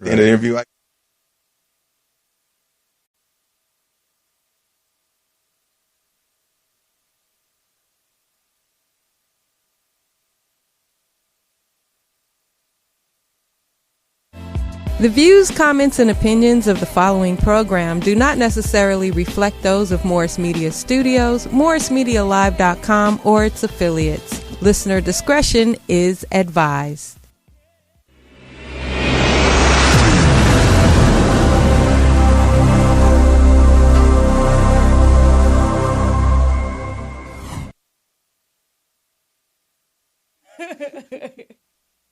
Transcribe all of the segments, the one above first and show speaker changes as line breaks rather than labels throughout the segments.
the end of the interview,
The views, comments, and opinions of the following program do not necessarily reflect those of Morris Media Studios, MorrisMediaLive.com, or its affiliates. Listener discretion is advised.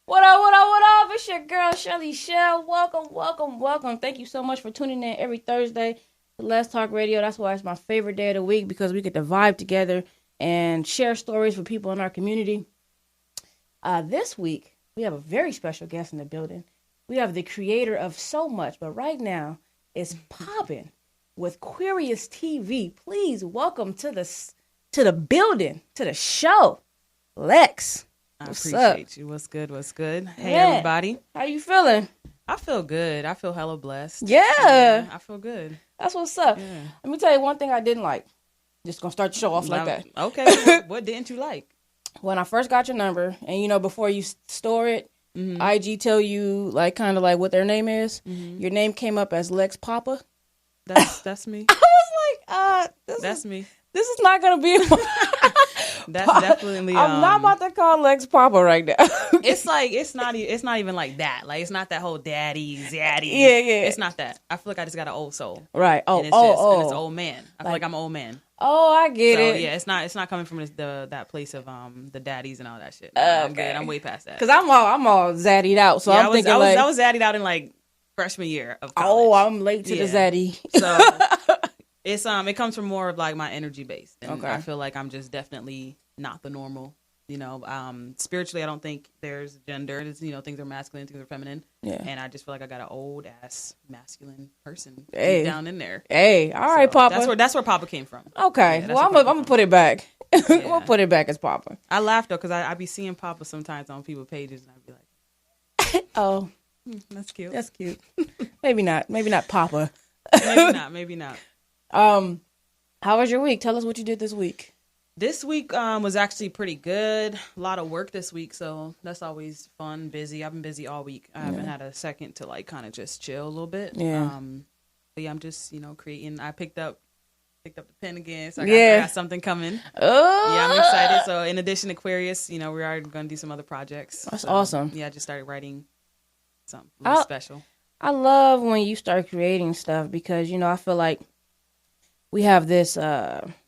What up, what up, what up? It's your girl, Chelley Chelle. Welcome. Thank you so much for tuning in every Thursday to LesTalk Radio. That's why it's my favorite day of the week, because we get to vibe together and share stories for people in our community. This week, we have a very special guest in the building. We have the creator of so much, but right now, it's popping with Queerious TV. Please welcome to the building, to the show, Lex.
I
What's
appreciate
up?
you. What's good? Hey,
Yeah.
everybody.
How you feeling?
I feel good. I feel hella blessed.
Yeah.
I feel good.
That's what's up.
Yeah.
Let me tell you one thing I didn't like. Just gonna start the show off like that.
Okay. What didn't you like?
When I first got your number, and before you store it, IG tell you kind of what their name is. Your name came up as Lex Papa.
That's me.
I was like,
That's me.
This is not gonna be.
That's definitely.
I'm not about to call Lex Papa right now.
It's not even like that. Like, it's not that whole daddy, zaddy.
Yeah.
It's not that. I feel like I just got an old soul.
Right.
And it's and it's old man. I feel like I'm an old man.
Oh, I get
So
it.
yeah, it's not coming from that place of the daddies and all that shit.
Okay.
I'm good. I'm way past that.
Cause I'm all zaddied out, so
Yeah,
I'm thinking
I was zaddied out in freshman year of college.
oh, I'm late to the zaddy.
So it's it comes from more of my energy base. And
Okay.
I feel like I'm just definitely not the normal. Spiritually, I don't think there's gender. It's, things are masculine, things are feminine.
Yeah.
And I just feel like I got an old ass masculine person
Hey.
down in there.
Hey, all right, Papa.
That's where Papa came from.
Okay,
Yeah,
well,
that's
I'm
where
gonna put it back. I'm gonna put it back as Papa.
I laugh though, because I be seeing Papa sometimes on people's pages, and I be like,
Oh,
that's cute.
that's cute. Maybe not Papa.
Maybe not.
How was your week? Tell us what you did this week.
This week was actually pretty good. A lot of work this week, so that's always fun, busy. I've been busy all week. I haven't had a second to kind of just chill a little bit.
Yeah.
But yeah, I'm just, creating. I picked up the pen again, so I got something coming.
Oh,
Yeah, I'm excited. So in addition to Queerious, we are going to do some other projects.
That's
So,
awesome.
Yeah, I just started writing something really special.
I love when you start creating stuff because I feel like we have this.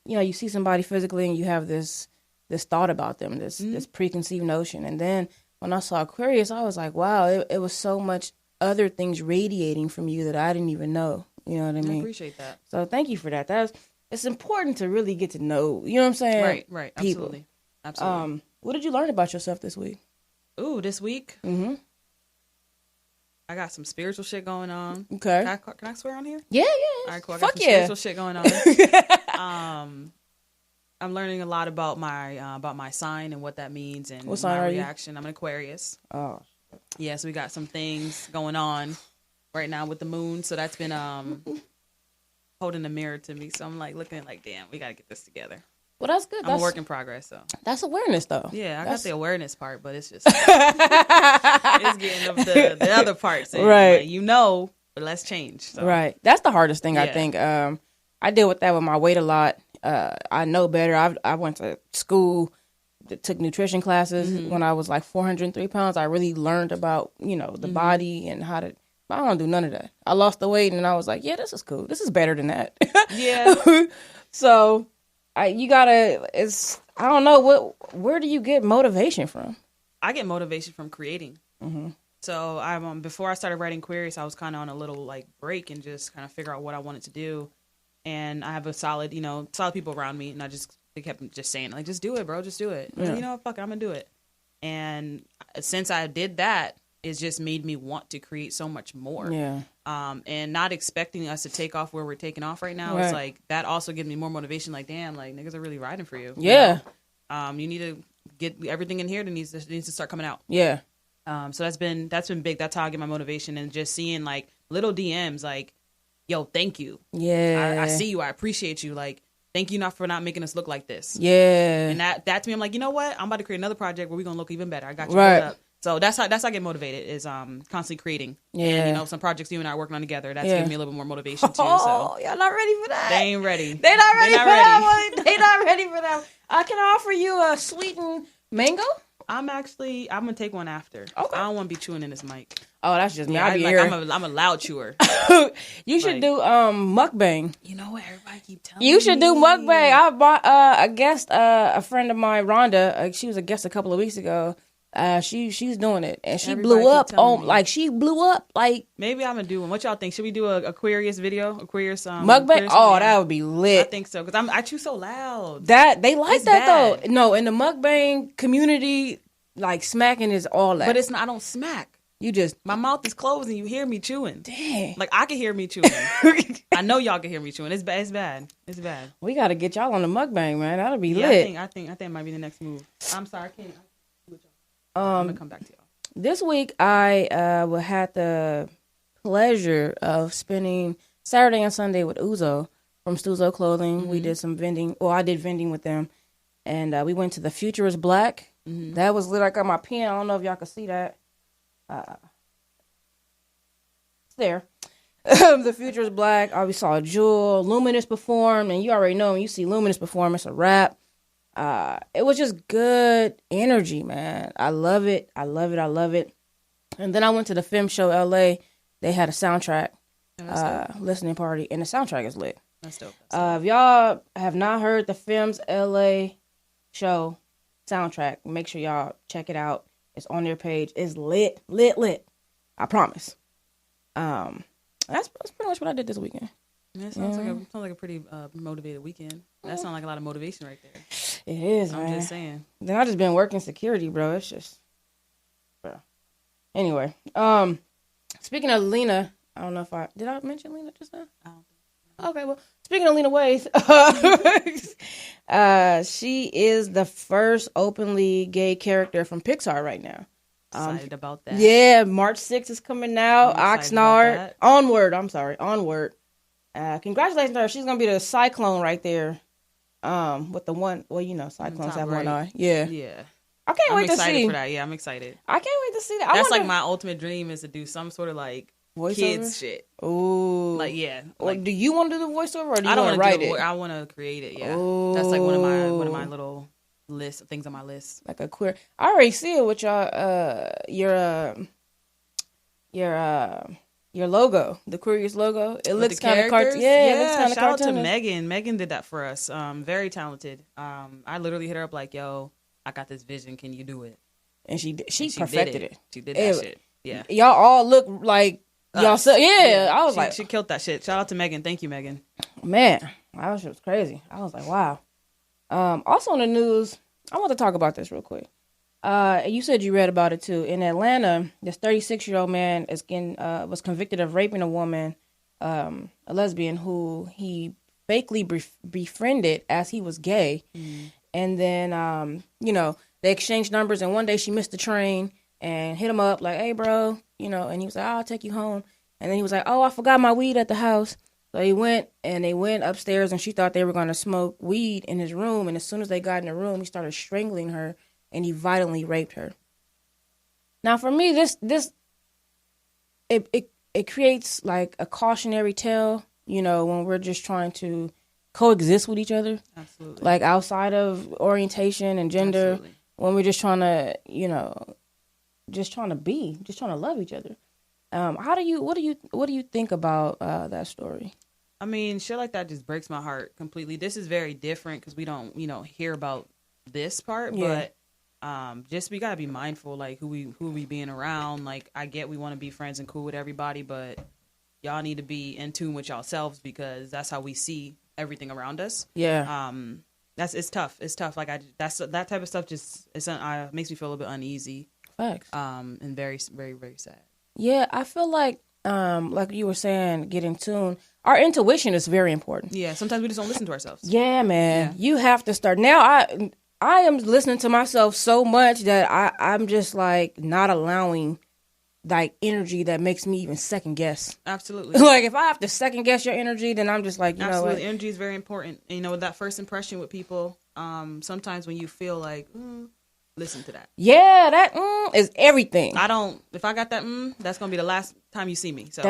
You see somebody physically and you have this thought about them, this preconceived notion, and then when I saw Queerious, I was like, wow, it was so much other things radiating from you that I didn't even know. You know what I mean?
I appreciate that.
So thank you for that. It's important to really get to know. You know what I'm saying?
Right.
People.
Absolutely.
What did you learn about yourself this week?
Ooh, this week?
Mm-hmm.
I got some spiritual shit going on.
Okay.
Can I swear on here?
Yeah.
All right, cool. I got
Fuck
some
yeah.
spiritual shit going on. I'm learning a lot about my sign and what that means and
What sign
my
are you?
reaction. I'm an Aquarius.
Oh.
Yeah, so we got some things going on right now with the moon. So that's been holding the mirror to me. So I'm looking at damn, we got to get this together.
Well, that's good.
I'm a work in progress. So
That's awareness, though.
yeah, I got the awareness part, but it's just it's getting up the other parts. And,
Right.
but let's change. So.
Right. That's the hardest thing, I
Yeah.
think. I deal with that with my weight a lot. I know better. I went to school, took nutrition classes when I was 403 pounds. I really learned about, the body and how to, I don't do none of that. I lost the weight and I was like, yeah, this is cool. This is better than that.
Yeah.
So I don't know, where do you get motivation from?
I get motivation from creating.
Mm-hmm.
So I before I started writing Queerious, I was kind of on a little break and just kind of figure out what I wanted to do. And I have a solid people around me, and they kept just saying just do it, bro, just do it.
Yeah.
And, fuck it, I'm gonna do it. And since I did that, it's just made me want to create so much more.
Yeah.
And not expecting us to take off where we're taking off right now.
Right.
It's that also gives me more motivation. Damn, niggas are really riding for you.
Yeah.
You need to get everything in here that needs to start coming out.
Yeah.
So that's been big. That's how I get my motivation, and just seeing like little DMs like, yo, thank you.
Yeah.
I see you. I appreciate you. Like, thank you for not making us look like this.
Yeah.
And that to me, I'm like, you know what? I'm about to create another project where we're going to look even better. I got you
right.
pulled up. So that's how I get motivated, is constantly creating.
Yeah.
And, you know, some projects you and I are working on together, that's giving me a little bit more motivation too.
Oh,
So
y'all not ready for that.
they ain't ready.
They not ready for that one. They not ready for that. Can I offer you a sweetened mango?
I'm gonna take one after.
Okay.
I don't want to be chewing in this mic.
Oh, that's just me.
Yeah, I'm a loud chewer.
You should do mukbang.
You know what? Everybody keep telling
You should
me.
do mukbang. I bought a guest, a friend of mine, Rhonda. She was a guest a couple of weeks ago. She's doing it, and she blew up like
Maybe I'm gonna do one. What y'all think? Should we do a Queerious video? A Queerious
mukbang?
Queerious
Oh,
video?
that would be lit.
I think so, because I chew so loud.
That they like
It's
that
bad.
though. No, in the mukbang community, like smacking is all that.
But it's not. I don't smack.
You just
My mouth is closed and you hear me chewing.
dang.
Like, I can hear me chewing. I know y'all can hear me chewing. It's bad. It's bad. It's bad.
We got to get y'all on the mukbang, man. That'll be
Yeah,
lit.
I think it might be the next move. I'm sorry, I can't. I'm gonna come back to y'all.
This week, I had the pleasure of spending Saturday and Sunday with Uzo from Stuzo Clothing.
Mm-hmm.
We did some vending. Well, I did vending with them. And we went to the Future is Black.
Mm-hmm.
That was lit. I got my pen. I don't know if y'all can see that. It's there. The Future is Black. We saw Jewel, Luminous perform. And you already know when you see Luminous perform, it's a wrap. It was just good energy, man. I love it. I love it. I love it. And then I went to the Film Show LA. They had a soundtrack listening party, and the soundtrack is lit.
That's dope.
If y'all have not heard the Films LA show soundtrack, make sure y'all check it out. It's on their page. It's lit. I promise. That's pretty much what I did this weekend.
Yeah, it sounds like a pretty motivated weekend. That sounds like a lot of motivation right there.
It is, man.
I'm just saying.
Then I just been working security, bro. It's just, bro. Anyway, speaking of Lena, I don't know if did I mention Lena just now?
I don't think so.
Okay, well, speaking of Lena Waithe, she is the first openly gay character from Pixar right now.
Excited about that.
Yeah, March 6th is coming out.
I'm excited
Oxnard.
about that.
Onward. Congratulations to her. She's going to be the Cyclone right there. With the one, well, you know, Cyclones have one eye. Yeah.
Yeah.
I can't wait to see.
I'm excited for that. Yeah, I'm excited.
I can't wait to see that.
That's like my ultimate dream, is to do some sort of like
voiceover?
kids shit.
Ooh.
Like, yeah.
Well,
Like,
do you want to do the voiceover, or do you
I don't
want to
want
write
to do
it?
I want to create it. Yeah.
Ooh.
That's like one of my little lists of things on my list.
Like a queer. I already see it with y'all. Your logo, the Queerious logo. It looks kind of cartoon. Yeah, it looks kind of
shout out to
cartoonish.
Megan. Megan did that for us. Very talented. I literally hit her up like, "Yo, I got this vision. Can you do it?"
And she
And
perfected
did
it.
She did that shit. Yeah.
Y'all all look like y'all.
Us.
So, yeah, I was like,
she killed that shit. Shout out to Megan. Thank you, Megan.
man, that was crazy. I was like, wow. Also on the news, I want to talk about this real quick. You said you read about it too. In Atlanta, this 36-year-old man was convicted of raping a woman, a lesbian who he fakely befriended as he was gay. Mm. And then, they exchanged numbers, and one day she missed the train and hit him up like, "Hey, bro," and he was like, "I'll take you home." And then he was like, "Oh, I forgot my weed at the house." So they went upstairs, and she thought they were going to smoke weed in his room. And as soon as they got in the room, he started strangling her, and he violently raped her. Now, for me, it creates like a cautionary tale, when we're just trying to coexist with each other.
Absolutely.
Like outside of orientation and gender.
Absolutely.
When we're just trying to, just trying to love each other. What do you think about that story?
I mean, shit like that just breaks my heart completely. This is very different because we don't, hear about this part,
Yeah.
but just we gotta be mindful, like who we being around. Like, I get we want to be friends and cool with everybody, but y'all need to be in tune with yourselves, because that's how we see everything around us.
Yeah.
It's tough. It's tough. Like, that type of stuff just makes me feel a little bit uneasy.
Facts.
And very, very, very sad.
Yeah, I feel like you were saying, get in tune. Our intuition is very important.
Yeah, sometimes we just don't listen to ourselves.
Yeah, man.
Yeah.
You have to start. Now, I am listening to myself so much that I'm just like not allowing like energy that makes me even second guess.
Absolutely.
Like if I have to second guess your energy, then I'm just like, you know what?
Energy is very important. And, you know, that first impression with people, sometimes when you feel like, listen to that.
Yeah, that is everything.
If I got that that's going to be the last time you see me. So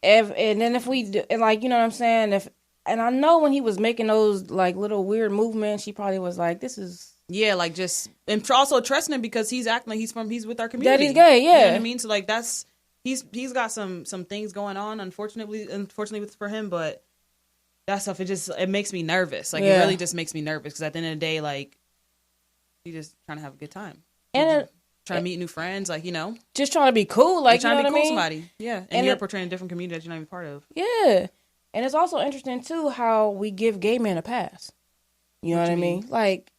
and then if we do, and like, you know what I'm saying? And I know when he was making those like little weird movements, he probably was like, this is.
Yeah, like just, and also trusting him because he's acting like he's with our community.
That he's gay, yeah.
You know what I mean? So like he's got some things going on, unfortunately for him, but that stuff, it makes me nervous. Like it really just makes me nervous because at the end of the day, like you just trying to have a good time. And trying to meet new friends, like, you know.
Just trying to be cool, like, you know what I mean?
Trying to be cool somebody, yeah. And you're portraying a different community that you're not even part of.
Yeah. And it's also interesting, too, how we give gay men a pass. You know what I mean? Like,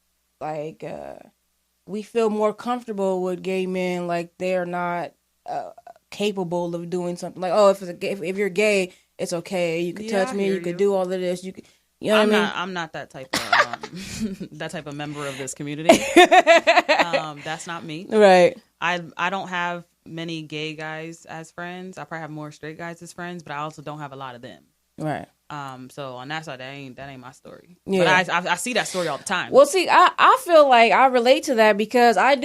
we feel more comfortable with gay men, like they're not capable of doing something. Like, oh, if you're gay, it's okay. You can touch me. You can do all of this. You know what I mean?
I'm not that type of that type of member of this community. That's not me.
Right.
I don't have many gay guys as friends. I probably have more straight guys as friends, but I also don't have a lot of them.
Right.
So on that side, that ain't my story.
Yeah.
But I see that story all the time.
Well, see, I feel like I relate to that because I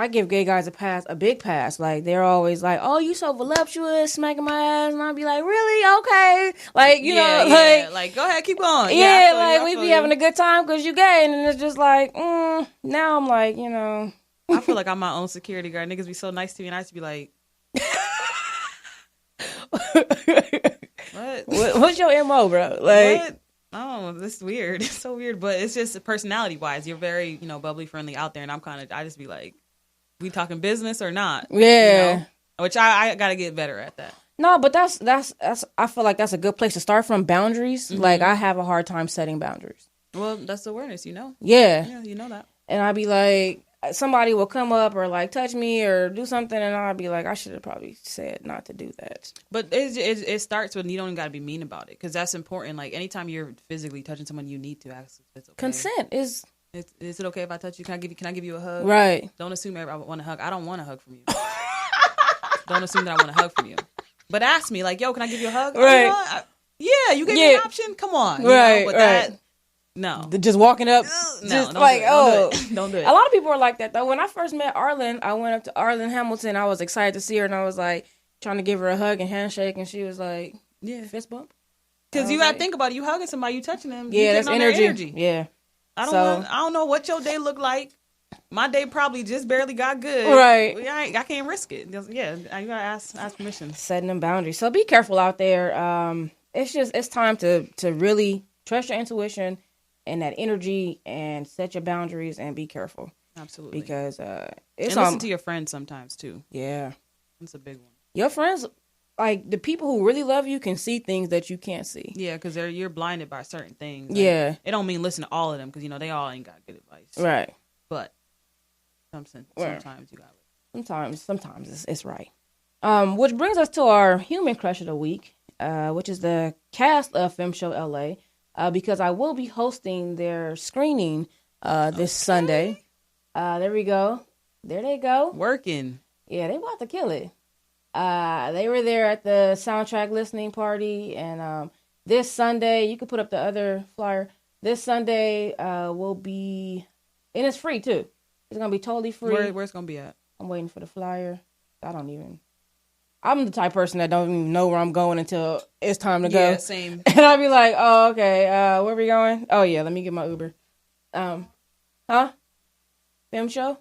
give gay guys a big pass. Like they're always like, "Oh, you so voluptuous," smacking my ass, and I'll be like, "Really? Okay." Like you know,
like go ahead, keep going.
Yeah, like we be having a good time because you gay, and it's just like, now I'm like, you know,
I feel like I'm my own security guard. Niggas be so nice to me, and I used to be like.
What's your MO, bro? Like,
what? Oh, this is weird. It's so weird, but it's just personality wise. You're very, bubbly, friendly out there, and I just be like, we talking business or not?
Yeah.
You know? Which I got to get better at that.
No, but that's. I feel like that's a good place to start from boundaries. Mm-hmm. Like I have a hard time setting boundaries.
Well, that's awareness,
Yeah.
Yeah, you know that.
And I'd be like. Somebody will come up or like touch me or do something, and I'll be like, I should have probably said not to do that.
But it starts with you don't got to be mean about it because that's important. Like anytime you're physically touching someone, you need to ask if it's okay.
Consent is.
Is it okay if I touch you? Can I give you a hug?
Right.
Don't assume I want a hug. I don't want a hug from you. Don't assume that I want a hug from you. But ask me like, yo, can I give you a hug?
Right.
You gave me an option. Come on.
Right.
But
right.
No.
Just walking up.
Just
like,
don't do it.
A lot of people are like that, though. When I first met Arlen, I went up to Arlen Hamilton. I was excited to see her, and I was like, trying to give her a hug and handshake, and she was like, fist bump.
Because you got to think about it. You hugging somebody, you touching them.
Yeah, that's energy. Yeah.
I don't know what your day looked like. My day probably just barely got good.
Right.
I can't risk it. Yeah, you got to ask permission.
Setting them boundaries. So be careful out there. It's time to really trust your intuition and that energy and set your boundaries and be careful.
Absolutely.
Because
and listen to your friends sometimes too.
Yeah.
That's a big one.
Your friends, like the people who really love you can see things that you can't see.
Yeah, because you're blinded by certain things. Like,
yeah.
It don't mean listen to all of them because, they all ain't got good advice.
Right.
But sometimes you got it.
Sometimes it's right. Which brings us to our human crush of the week, which is the cast of Film Show LA. Because I will be hosting their screening this Sunday. There we go. There they go.
Working.
Yeah, they about to kill it. They were there at the soundtrack listening party. And this Sunday, you can put up the other flyer. This Sunday will be, and it's free too. It's going to be totally free.
Where's it going to be at?
I'm waiting for the flyer. I'm the type of person that don't even know where I'm going until it's time to go.
Yeah, same.
And I'll be like, oh, okay, where are we going? Oh, yeah, let me get my Uber. Film show?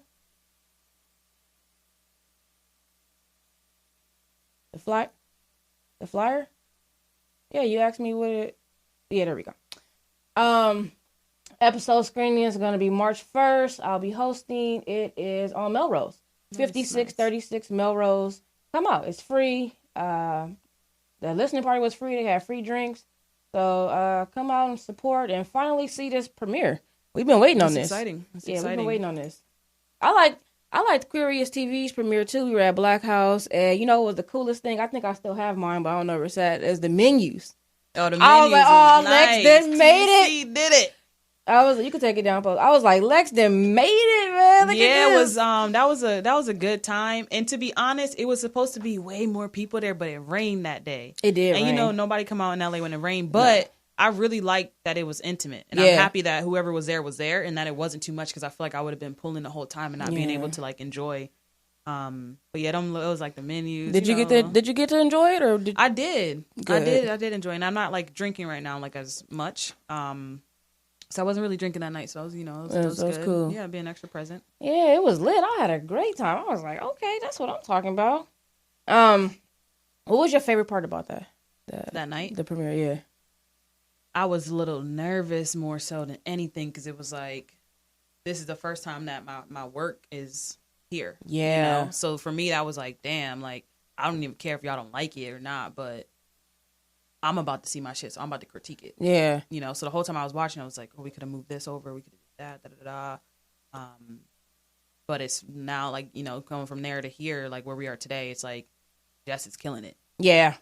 The flyer? Yeah, you asked me what it... Yeah, there we go. Episode screening is going to be March 1st. I'll be hosting. It is on Melrose. 5636 Melrose. Come out. It's free. The listening party was free. They had free drinks. So come out and support and finally see this premiere. We've been waiting on this.
Exciting.
We've been waiting on this. I liked Queerious TV's premiere too. We were at Black House, and what was the coolest thing? I think I still have mine, but I don't know where it's at. Is the menus.
Oh, the menus.
I was like, oh,
nice.
Lex, this made it.
did it.
You could take it down, post. I was like, Lex done made it, man. Look at this.
That was a good time. And to be honest, it was supposed to be way more people there, but it rained that day.
It did.
And
rain.
Nobody come out in LA when it rained, but I really liked that it was intimate. And I'm happy that whoever was there and that it wasn't too much, because I feel like I would have been pulling the whole time and not being able to like enjoy. But yeah, it was like the menus.
Did you get to enjoy it, or
I did.
Good.
I did enjoy it. And I'm not like drinking right now like as much. So I wasn't really drinking that night. So I was, it was good.
Cool.
Yeah, being extra present.
Yeah, it was lit. I had a great time. I was like, okay, that's what I'm talking about. What was your favorite part about that
night?
The premiere, yeah.
I was a little nervous more so than anything, because it was like, this is the first time that my work is here.
Yeah.
So for me, that was like, damn, like, I don't even care if y'all don't like it or not, but I'm about to see my shit, so I'm about to critique it.
Yeah.
So the whole time I was watching, I was like, oh, we could have moved this over, we could have did that, but it's now like, coming from there to here, like where we are today, it's like, Jess is killing it.
Yeah.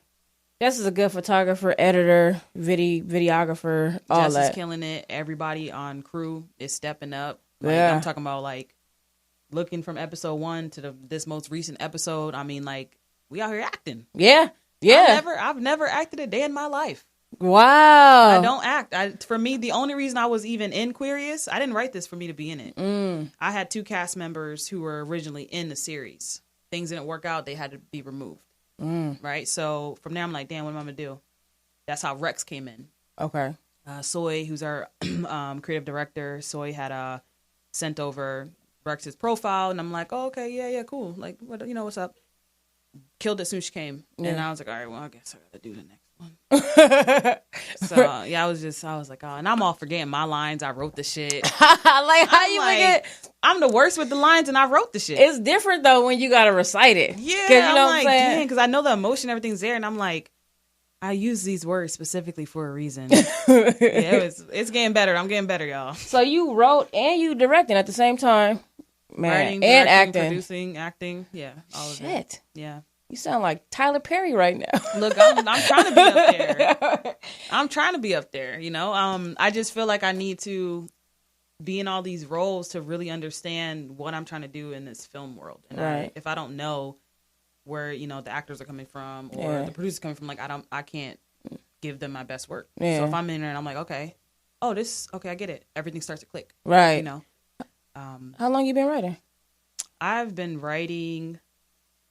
Jess is a good photographer, editor, videographer, all
Jess
that.
Jess is killing it. Everybody on crew is stepping up. Like,
yeah.
I'm talking about like looking from episode 1 to this most recent episode. I mean, like, we out here acting.
Yeah. Yeah.
I've never acted a day in my life.
Wow.
I don't act. For me, the only reason I was even in Queerious, I didn't write this for me to be in it. I had 2 cast members who were originally in the series. Things didn't work out. They had to be removed. Right? So from there, I'm like, damn, what am I going to do? That's how Rex came in.
Okay.
Soy, who's our creative director, Soy had sent over Rex's profile, and I'm like, oh, okay, yeah, cool. Like, what's up? Killed it as soon as she came. Yeah. And I was like, all right, well, I guess I got to do the next one. So, yeah, I was like, oh, and I'm all forgetting my lines. I wrote the shit.
Like, how you forget?
I'm the worst with the lines, and I wrote the shit.
It's different, though, when you got to recite it.
Yeah, I'm like, dang, because I know the emotion, everything's there, and I'm like, I use these words specifically for a reason. Yeah, it's getting better. I'm getting better, y'all.
So you wrote and you directing at the same time? Man,
writing,
and acting.
Producing, acting. Yeah, all of it. Yeah.
You sound like Tyler Perry right now.
Look, I'm trying to be up there. I'm trying to be up there, I just feel like I need to be in all these roles to really understand what I'm trying to do in this film world. And if I don't know where, the actors are coming from or the producers coming from, like, I can't give them my best work. Yeah. So if I'm in there and I'm like, okay, I get it. Everything starts to click.
Right. How long you been writing?
I've been writing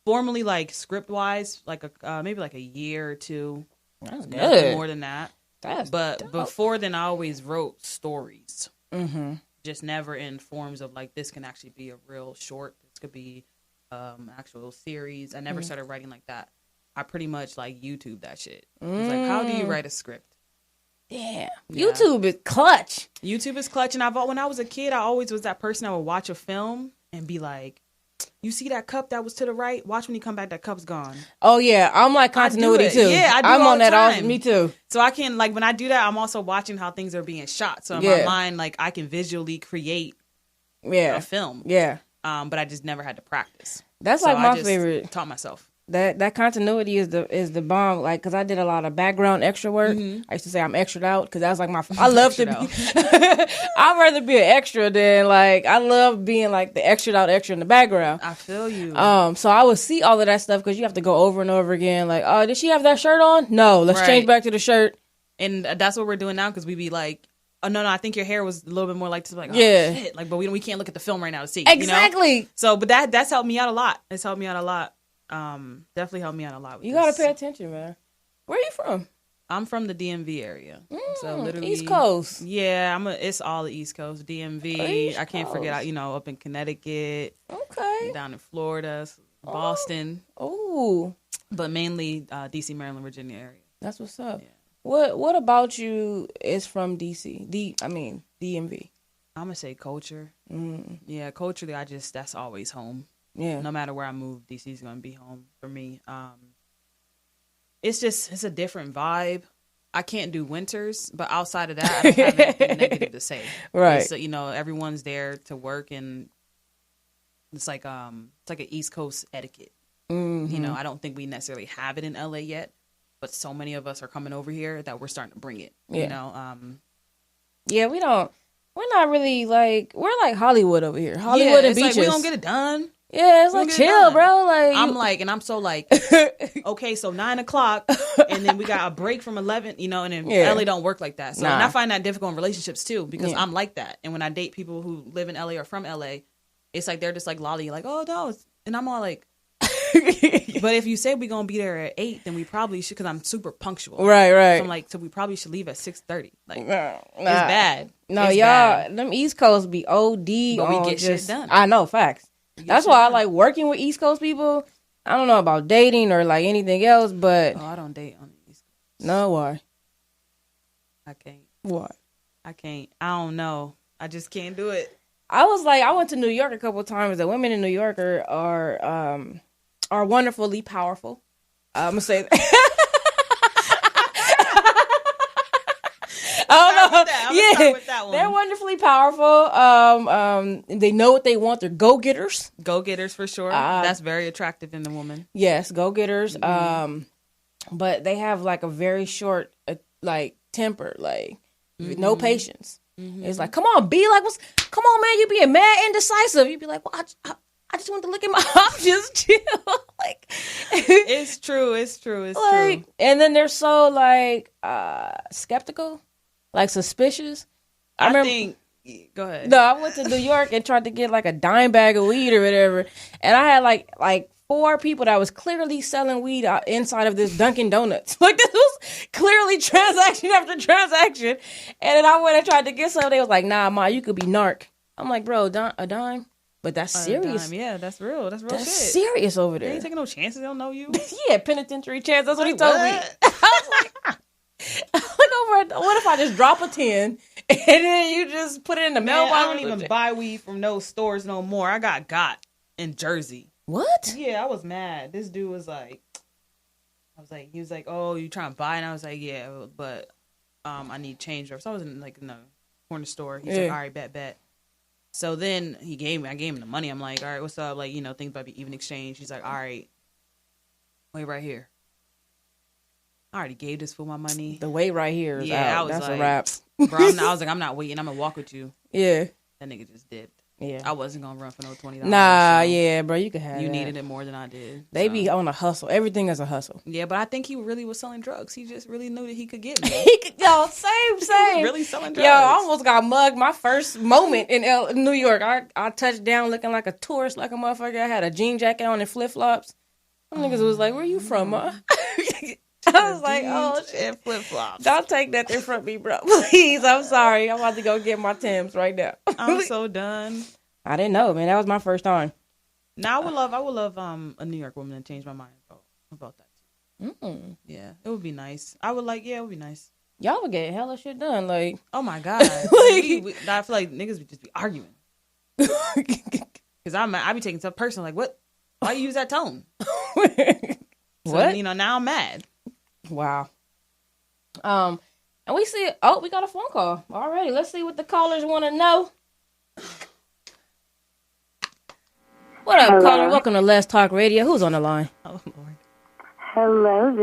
formally, like script wise, like maybe like a year or 2.
That's good.
Nothing more than that.
But
dope. Before then, I always wrote stories. Mm-hmm. Just never in forms of like, this can actually be a real short. This could be actual series. I never started writing like that. I pretty much like YouTube that shit. It's like, how do you write a script?
Damn. Yeah. YouTube is clutch.
YouTube is clutch. And when I was a kid, I always was that person that would watch a film and be like, you see that cup that was to the right? Watch when you come back, that cup's gone.
Oh, yeah. I'm like continuity, too.
Yeah, I do
I'm
all
on
the
that
time.
also. Me, too.
So I can, like, when I do that, I'm also watching how things are being shot. So in my mind, like, I can visually create a film.
Yeah.
But I just never had to practice.
That's like my favorite.
Taught myself.
That continuity is the bomb. Like, because I did a lot of background extra work. I used to say I'm extra out because that was like I love to be. I'd rather be an extra than like I love being like the extra out extra in the background.
I feel you.
So I would see all of that stuff because you have to go over and over again. Like, oh, did she have that shirt on? No, let's change back to the shirt.
And that's what we're doing now because we be like, oh no, I think your hair was a little bit more like this. Like, oh, shit. Like, but we can't look at the film right now to see.
Exactly.
So, but that's helped me out a lot. It's helped me out a lot. Definitely helped me out a lot. With
you gotta pay attention, man. Where are you from?
I'm from the DMV area, so literally
East Coast.
Yeah, it's all the East Coast. DMV. I can't forget, up in Connecticut.
Okay.
Down in Florida, Boston.
Oh.
But mainly DC, Maryland, Virginia area.
That's what's up.
Yeah.
What about you is from DC? DMV. I'm
gonna say culture. Yeah, culturally, that's always home.
Yeah.
No matter where I move, DC is gonna be home for me. It's a different vibe. I can't do winters, but outside of that, I don't have anything negative to say.
Right.
So, everyone's there to work, and it's like an East Coast etiquette. Mm-hmm. I don't think we necessarily have it in LA yet, but so many of us are coming over here that we're starting to bring it.
Yeah. Yeah, we don't. we're not really like, we're like Hollywood over here. Hollywood and beaches.
Like, we don't get it done.
Yeah, it's like chill, bro. Like
I'm like, and I'm so like, okay, so 9:00, and then we got a break from 11, you know, and then LA don't work like that. So and I find that difficult in relationships too, because I'm like that. And when I date people who live in LA or from LA, it's like they're just like lolly, like, oh no, and I'm all like, but if you say we're gonna be there at 8, then we probably should, because I'm super punctual.
Right.
So I'm like, so we probably should leave at 6:30. Like, it's bad.
No,
it's
y'all,
bad.
them East Coast be OD.
But we get shit done.
I know, facts. That's why I like working with East Coast people. I don't know about dating or like anything else, but
I don't date on the East Coast.
No, why?
I can't.
Why?
I can't. I don't know. I just can't do it.
I was like, I went to New York a couple of times. The women in New York are wonderfully powerful. I'm gonna say that. They're wonderfully powerful. They know what they want. They're go-getters.
Go-getters for sure. That's very attractive in the woman.
Yes, go-getters. Mm-hmm. But they have like a very short, like temper, like no patience. Mm-hmm. It's like, come on, come on, man, you being mad, indecisive. You be like, well, I just want to look at my options, chill. Like,
it's true. It's true.
And then they're so like skeptical. Like suspicious.
I think. Go ahead.
No, I went to New York and tried to get like a dime bag of weed or whatever, and I had like 4 people that was clearly selling weed inside of this Dunkin' Donuts. Like this was clearly transaction after transaction, and then I went and tried to get some. They was like, "Nah, ma, you could be narc." I'm like, "Bro, a dime." But that's serious.
Yeah, that's real. That's real shit.
Serious over there.
They ain't taking no chances. They don't know you.
Yeah, penitentiary chance. That's what he told me. I was like. What if I just drop a 10 and then you just put it in the mailbox?
I don't even buy weed from those stores no more. I got in Jersey.
What?
Yeah, I was mad. This dude was like, he was like, oh, you trying to buy? And I was like, yeah, but I need change. So I was in the corner store. He's like, all right, bet. So then I gave him the money. I'm like, all right, what's up? Like, things might be even exchange. He's like, all right, wait right here. I already gave this fool my money.
The wait right here is out. That's like, a wrap.
Bro, I was like, I'm not waiting. I'm going to walk with you.
Yeah.
That nigga just dipped.
Yeah.
I wasn't going to run for no $20.
Nah, yeah, bro. You could have
You
that.
needed it more than I did.
They be on a hustle. Everything is a hustle.
Yeah, but I think he really was selling drugs. He just really knew that he could get me.
Same.
He was really selling drugs.
Yo, I almost got mugged my first moment in New York. I touched down looking like a tourist, like a motherfucker. I had a jean jacket on and flip-flops. Some niggas was like, where you from, ma? I was like, oh, shit,
flip-flops.
Don't take that there from me, bro. Please, I'm sorry. I'm about to go get my Timbs right now.
I'm so done.
I didn't know, man. That was my first time.
Now, I would love a New York woman to change my mind about that, too.
Mm.
Yeah, it would be nice. I would it would be nice.
Y'all would get hella shit done, like.
Oh, my God. I feel like niggas would just be arguing. Because I be taking stuff personal, like, what? Why you use that tone?
What?
Now I'm mad.
Wow. And we got a phone call already. Let's see what the callers want to know. What up, caller? Welcome to LesTalk Radio. Who's on the line?
Oh, Lord.
Hello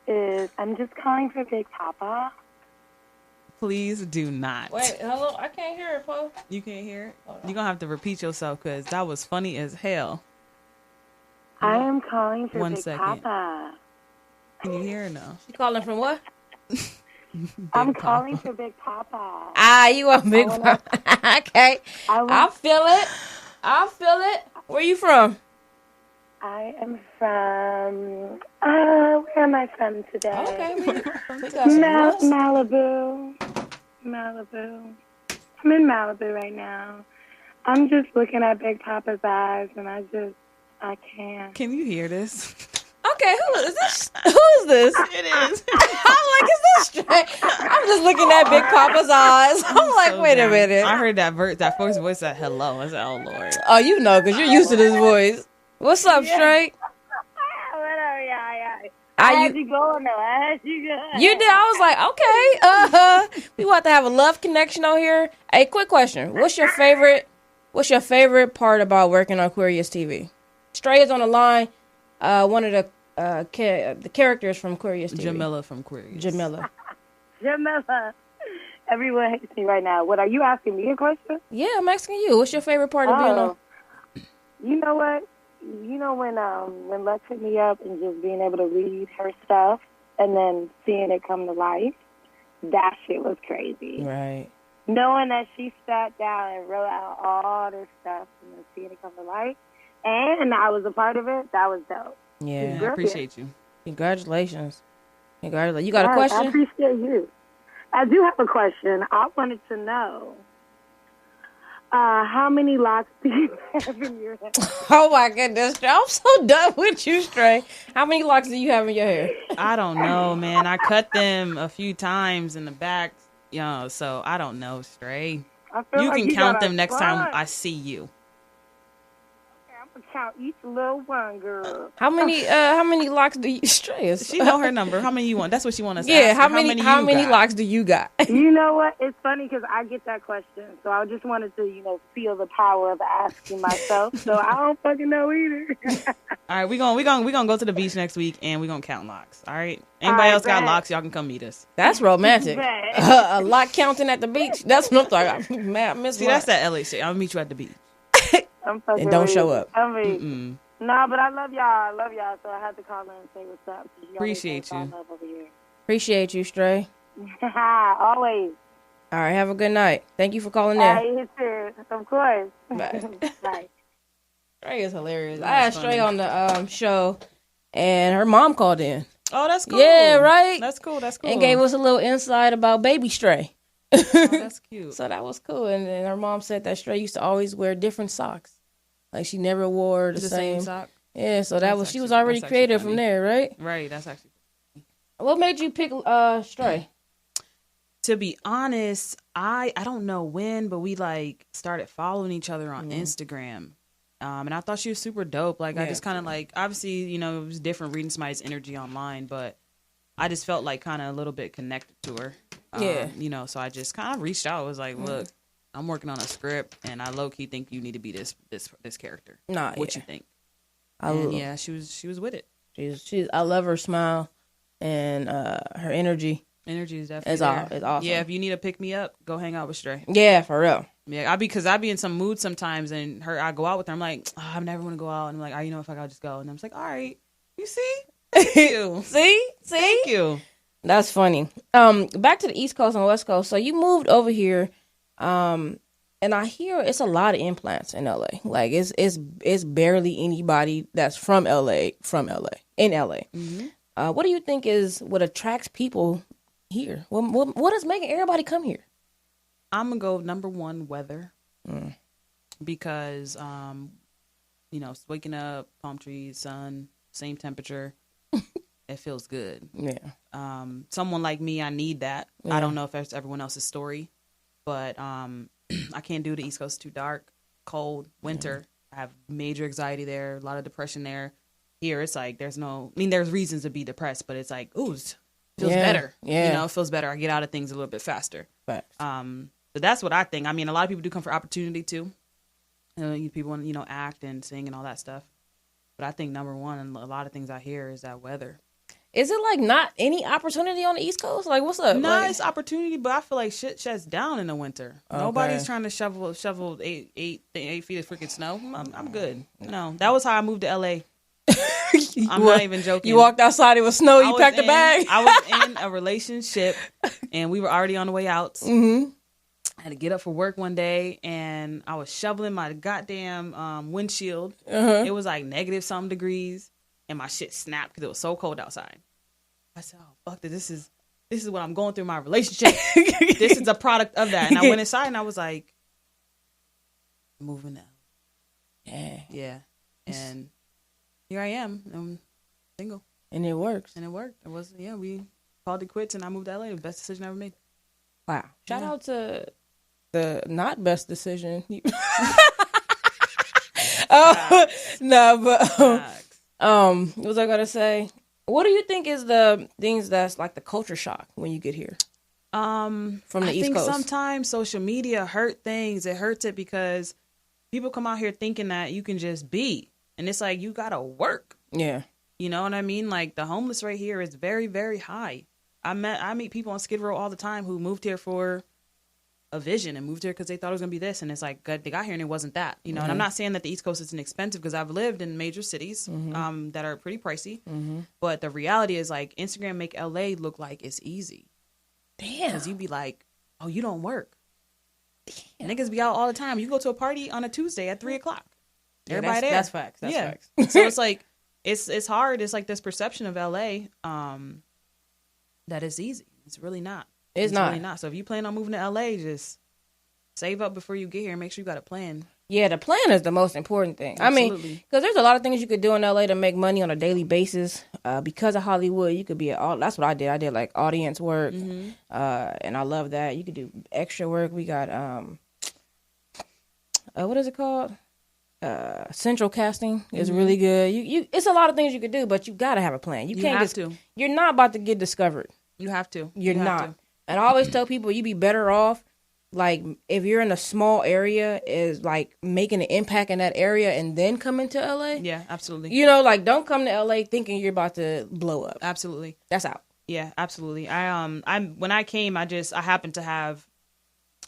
there. I'm just calling for Big Papa.
Please do not.
Wait, hello? I can't hear it, Poe.
You can't hear it? You're going to have to repeat yourself because that was funny as hell.
I am calling for
One
Big
second.
Papa.
Can you hear it now?
She calling from what?
I'm calling for Big Papa.
You want Big Papa. Okay. I feel it. Where you from?
I am from, where am I from today?
Okay. We got some
Malibu. I'm in Malibu right now. I'm just looking at Big Papa's eyes and I can't.
Can you hear this?
Okay, who is this? Who is this?
It is.
I'm like, is this straight? I'm just looking at Big Papa's eyes. I'm like,
so
wait
dumb.
a minute.
I heard that first voice said hello. I said, oh, Lord.
Oh, you know, because you're used to this voice. What's up, Straight?
Whatever, yeah.
I
had you going, though. I had you going.
You did. I was like, okay. We want to have a love connection on here. Hey, quick question. What's your favorite part about working on Queerious TV? Stray is on the line. One of the characters from Queerious TV.
Jamila from Queerious.
Jamila.
Jamila. Everyone hates me right now. What, are you asking me a question?
Yeah, I'm asking you. What's your favorite part of being on?
You know what? You know when Lex hit me up and just being able to read her stuff and then seeing it come to life, that shit was crazy.
Right.
Knowing that she sat down and wrote out all this stuff and then seeing it come to life, and I was a part of it, that was dope.
Yeah.
I appreciate you.
Congratulations. You got a question?
I appreciate you. I do have a question. I wanted to know, how many locks do you have in your hair?
Oh my goodness, I'm so done with you, Stray. How many locks do you have in your hair?
I don't know, man. I cut them a few times in the back, so I don't know, Stray. You can count them next time I see you.
Count each little one, girl.
How many locks do you Stray?
She know her number. How many you want? That's what she wants us to
Yeah,
ask.
how many locks do you got?
You know what? It's funny because I get that question, so I just wanted to, feel the power of asking myself. So I don't fucking know either.
All right, we gonna go to the beach next week and we gonna count locks. All right. Anybody else got locks? Y'all can come meet us.
That's romantic. A lock counting at the beach. That's what I'm talking about. Man, I miss.
See, that's that LA shit. I'll meet you at the beach.
And don't show up.
Nah, but I love y'all. So I had to call in and say what's up.
Appreciate you.
Appreciate you, Stray.
Always.
All right, have a good night. Thank you for calling in.
You too. Of course.
Bye.
Bye.
Stray is hilarious. I had Stray on the show, and her mom called in.
Oh, that's cool.
Yeah, right?
That's cool.
And gave us a little insight about baby Stray.
Oh, that's cute.
So that was cool. And then her mom said that Stray used to always wear different socks. Like she never wore the same sock. Yeah, so she was already creative from there, right?
Right, that's actually funny.
What made you pick Stray?
To be honest, I don't know when, but we started following each other on Instagram. And I thought she was super dope. I just kind of obviously, it was different reading somebody's energy online, but I just felt kind of a little bit connected to her. So I just kind of reached out. I was like, look, I'm working on a script, and I low key think you need to be this character. What you think? She was with it.
I love her smile and her energy.
Energy is definitely
is awesome.
Yeah, if you need to pick me up, go hang out with Stray.
Yeah, for real.
Yeah, because I be in some mood sometimes, and I go out with her. I'm like, I never want to go out, and I'm like, if I gotta just go, and I'm just like, all right, you see, thank you,
see,
thank you.
That's funny. Back to the East Coast and West Coast. So you moved over here. And I hear it's a lot of implants in LA. It's barely anybody that's from LA in LA. Mm-hmm. What do you think is what attracts people here? What is making everybody come here?
I'm gonna go number one, weather, because waking up, palm trees, sun, same temperature. It feels good.
Yeah.
Someone like me, I need that. Yeah. I don't know if that's everyone else's story. But I can't do the East Coast. Too dark, cold, winter. I have major anxiety there, a lot of depression there. Here, it's there's reasons to be depressed, but it's feels better. Yeah. It feels better. I get out of things a little bit faster.
Facts.
So that's what I think. I mean, a lot of people do come for opportunity too. People want to, act and sing and all that stuff. But I think number one, and a lot of things I hear is that weather.
Is it not any opportunity on the East Coast? What's up?
No, it's opportunity, but I feel like shit shuts down in the winter. Okay. Nobody's trying to shovel 8 feet of freaking snow. I'm good. No, that was how I moved to LA. I'm not even joking.
You walked outside, it was snow, you packed a bag?
I was in a relationship, and we were already on the way out. Mm-hmm. I had to get up for work one day, and I was shoveling my goddamn windshield. Uh-huh. It was negative some degrees. And my shit snapped because it was so cold outside. I said, oh, fuck this. This is what I'm going through in my relationship. This is a product of that. And I went inside and I was like, moving now. Yeah. And here I am. I'm single.
And it works.
And it worked. It was, we called it quits and I moved to LA. The best decision I ever made.
Wow. Shout out to the not best decision. What was I gonna say? What do you think is the things that's the culture shock when you get here? From the East Coast?
Sometimes social media hurt things. It hurts it because people come out here thinking that you can just be, and it's you gotta work.
Yeah,
you know what I mean. The homeless rate here is very, very high. I meet people on Skid Row all the time who moved here for a vision and moved here because they thought it was gonna be this, and it's like they got here and it wasn't that, you know. And I'm not saying that the East Coast isn't expensive because I've lived in major cities that are pretty pricey, but the reality is like Instagram make LA look like it's easy.
Damn,
because you be like, oh, you don't work. Damn. Niggas be out all the time. You go to a party on a Tuesday at 3:00.
Yeah,
Everybody there.
That's facts. That's facts.
So it's like it's hard. It's like this perception of LA that it's easy. It's really not.
It's not.
Really not. So if you plan on moving to LA, just save up before you get here and make sure you got a plan.
Yeah, the plan is the most important thing.
Absolutely.
I mean, because there's a lot of things you could do in LA to make money on a daily basis. Because of Hollywood, you could be that's what I did. I did like audience work, and I love that. You could do extra work. We got what is it called? Central casting is really good. You it's a lot of things you could do, but you gotta have a plan. You can't
have to.
You're not about to get discovered.
You have to.
You're
You have
not.
to.
And I always tell people you be better off, like, if you're in a small area, is like making an impact in that area and then come into LA.
Yeah, absolutely.
You know, like, don't come to LA thinking you're about to blow up.
Absolutely.
That's out.
Yeah, absolutely. I when I came, I happened to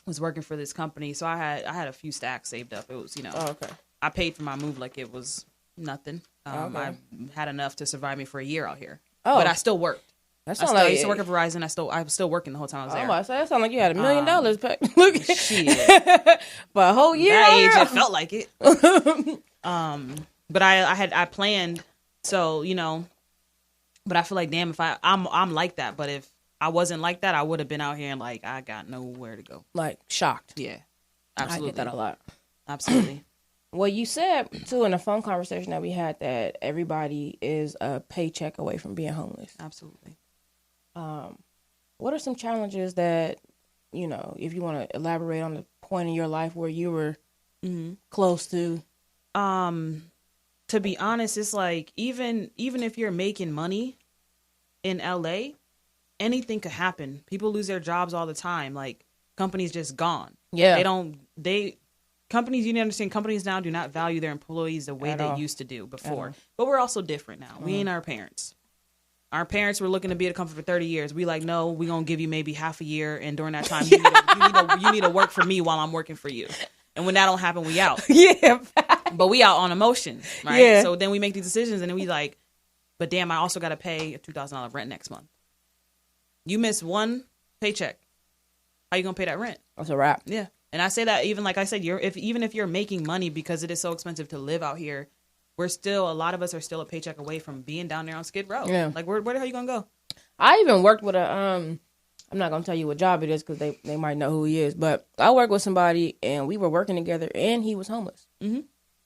was working for this company, so I had a few stacks saved up. It was, you know,
okay.
I paid for my move like it was nothing. I had enough to survive me for a year out here.
Oh.
But I still worked.
I
used to work at Verizon. I was still working the whole time I was there.
Oh, that sounds like you had $1 million back. Look,
shit.
For a whole year.
That age, it felt like it. But I planned, so, you know. But I feel like, damn, if I'm like that. But if I wasn't like that, I would have been out here and like I got nowhere to go.
Like shocked.
Yeah, absolutely.
I get that a lot.
Absolutely.
Well, you said too in a phone conversation that we had that everybody is a paycheck away from being homeless.
Absolutely.
What are some challenges that, you know, if you want to elaborate on the point in your life where you were close to?
To be honest, it's like even if you're making money in LA, anything could happen. People lose their jobs all the time. Like, companies just gone.
Yeah.
Companies, you need to understand, companies now do not value their employees the way they used to do before. But we're also different now. We ain't our parents. Our parents were looking to be at a company for 30 years. We like, no, we're going to give you maybe half a year. And during that time, you need to work for me while I'm working for you. And when that don't happen, we out.
Yeah.
But we out on emotion, right?
Yeah.
So then we make these decisions and then we like, but damn, I also got to pay a $2,000 rent next month. You miss one paycheck. How you going to pay that rent?
That's a wrap.
Yeah. And I say that even like I said, even if you're making money because it is so expensive to live out here, a lot of us are still a paycheck away from being down there on Skid Row. Yeah. Like, where the hell you going to go?
I even worked with I'm not going to tell you what job it is because they might know who he is, but I worked with somebody and we were working together and he was homeless. Mm-hmm.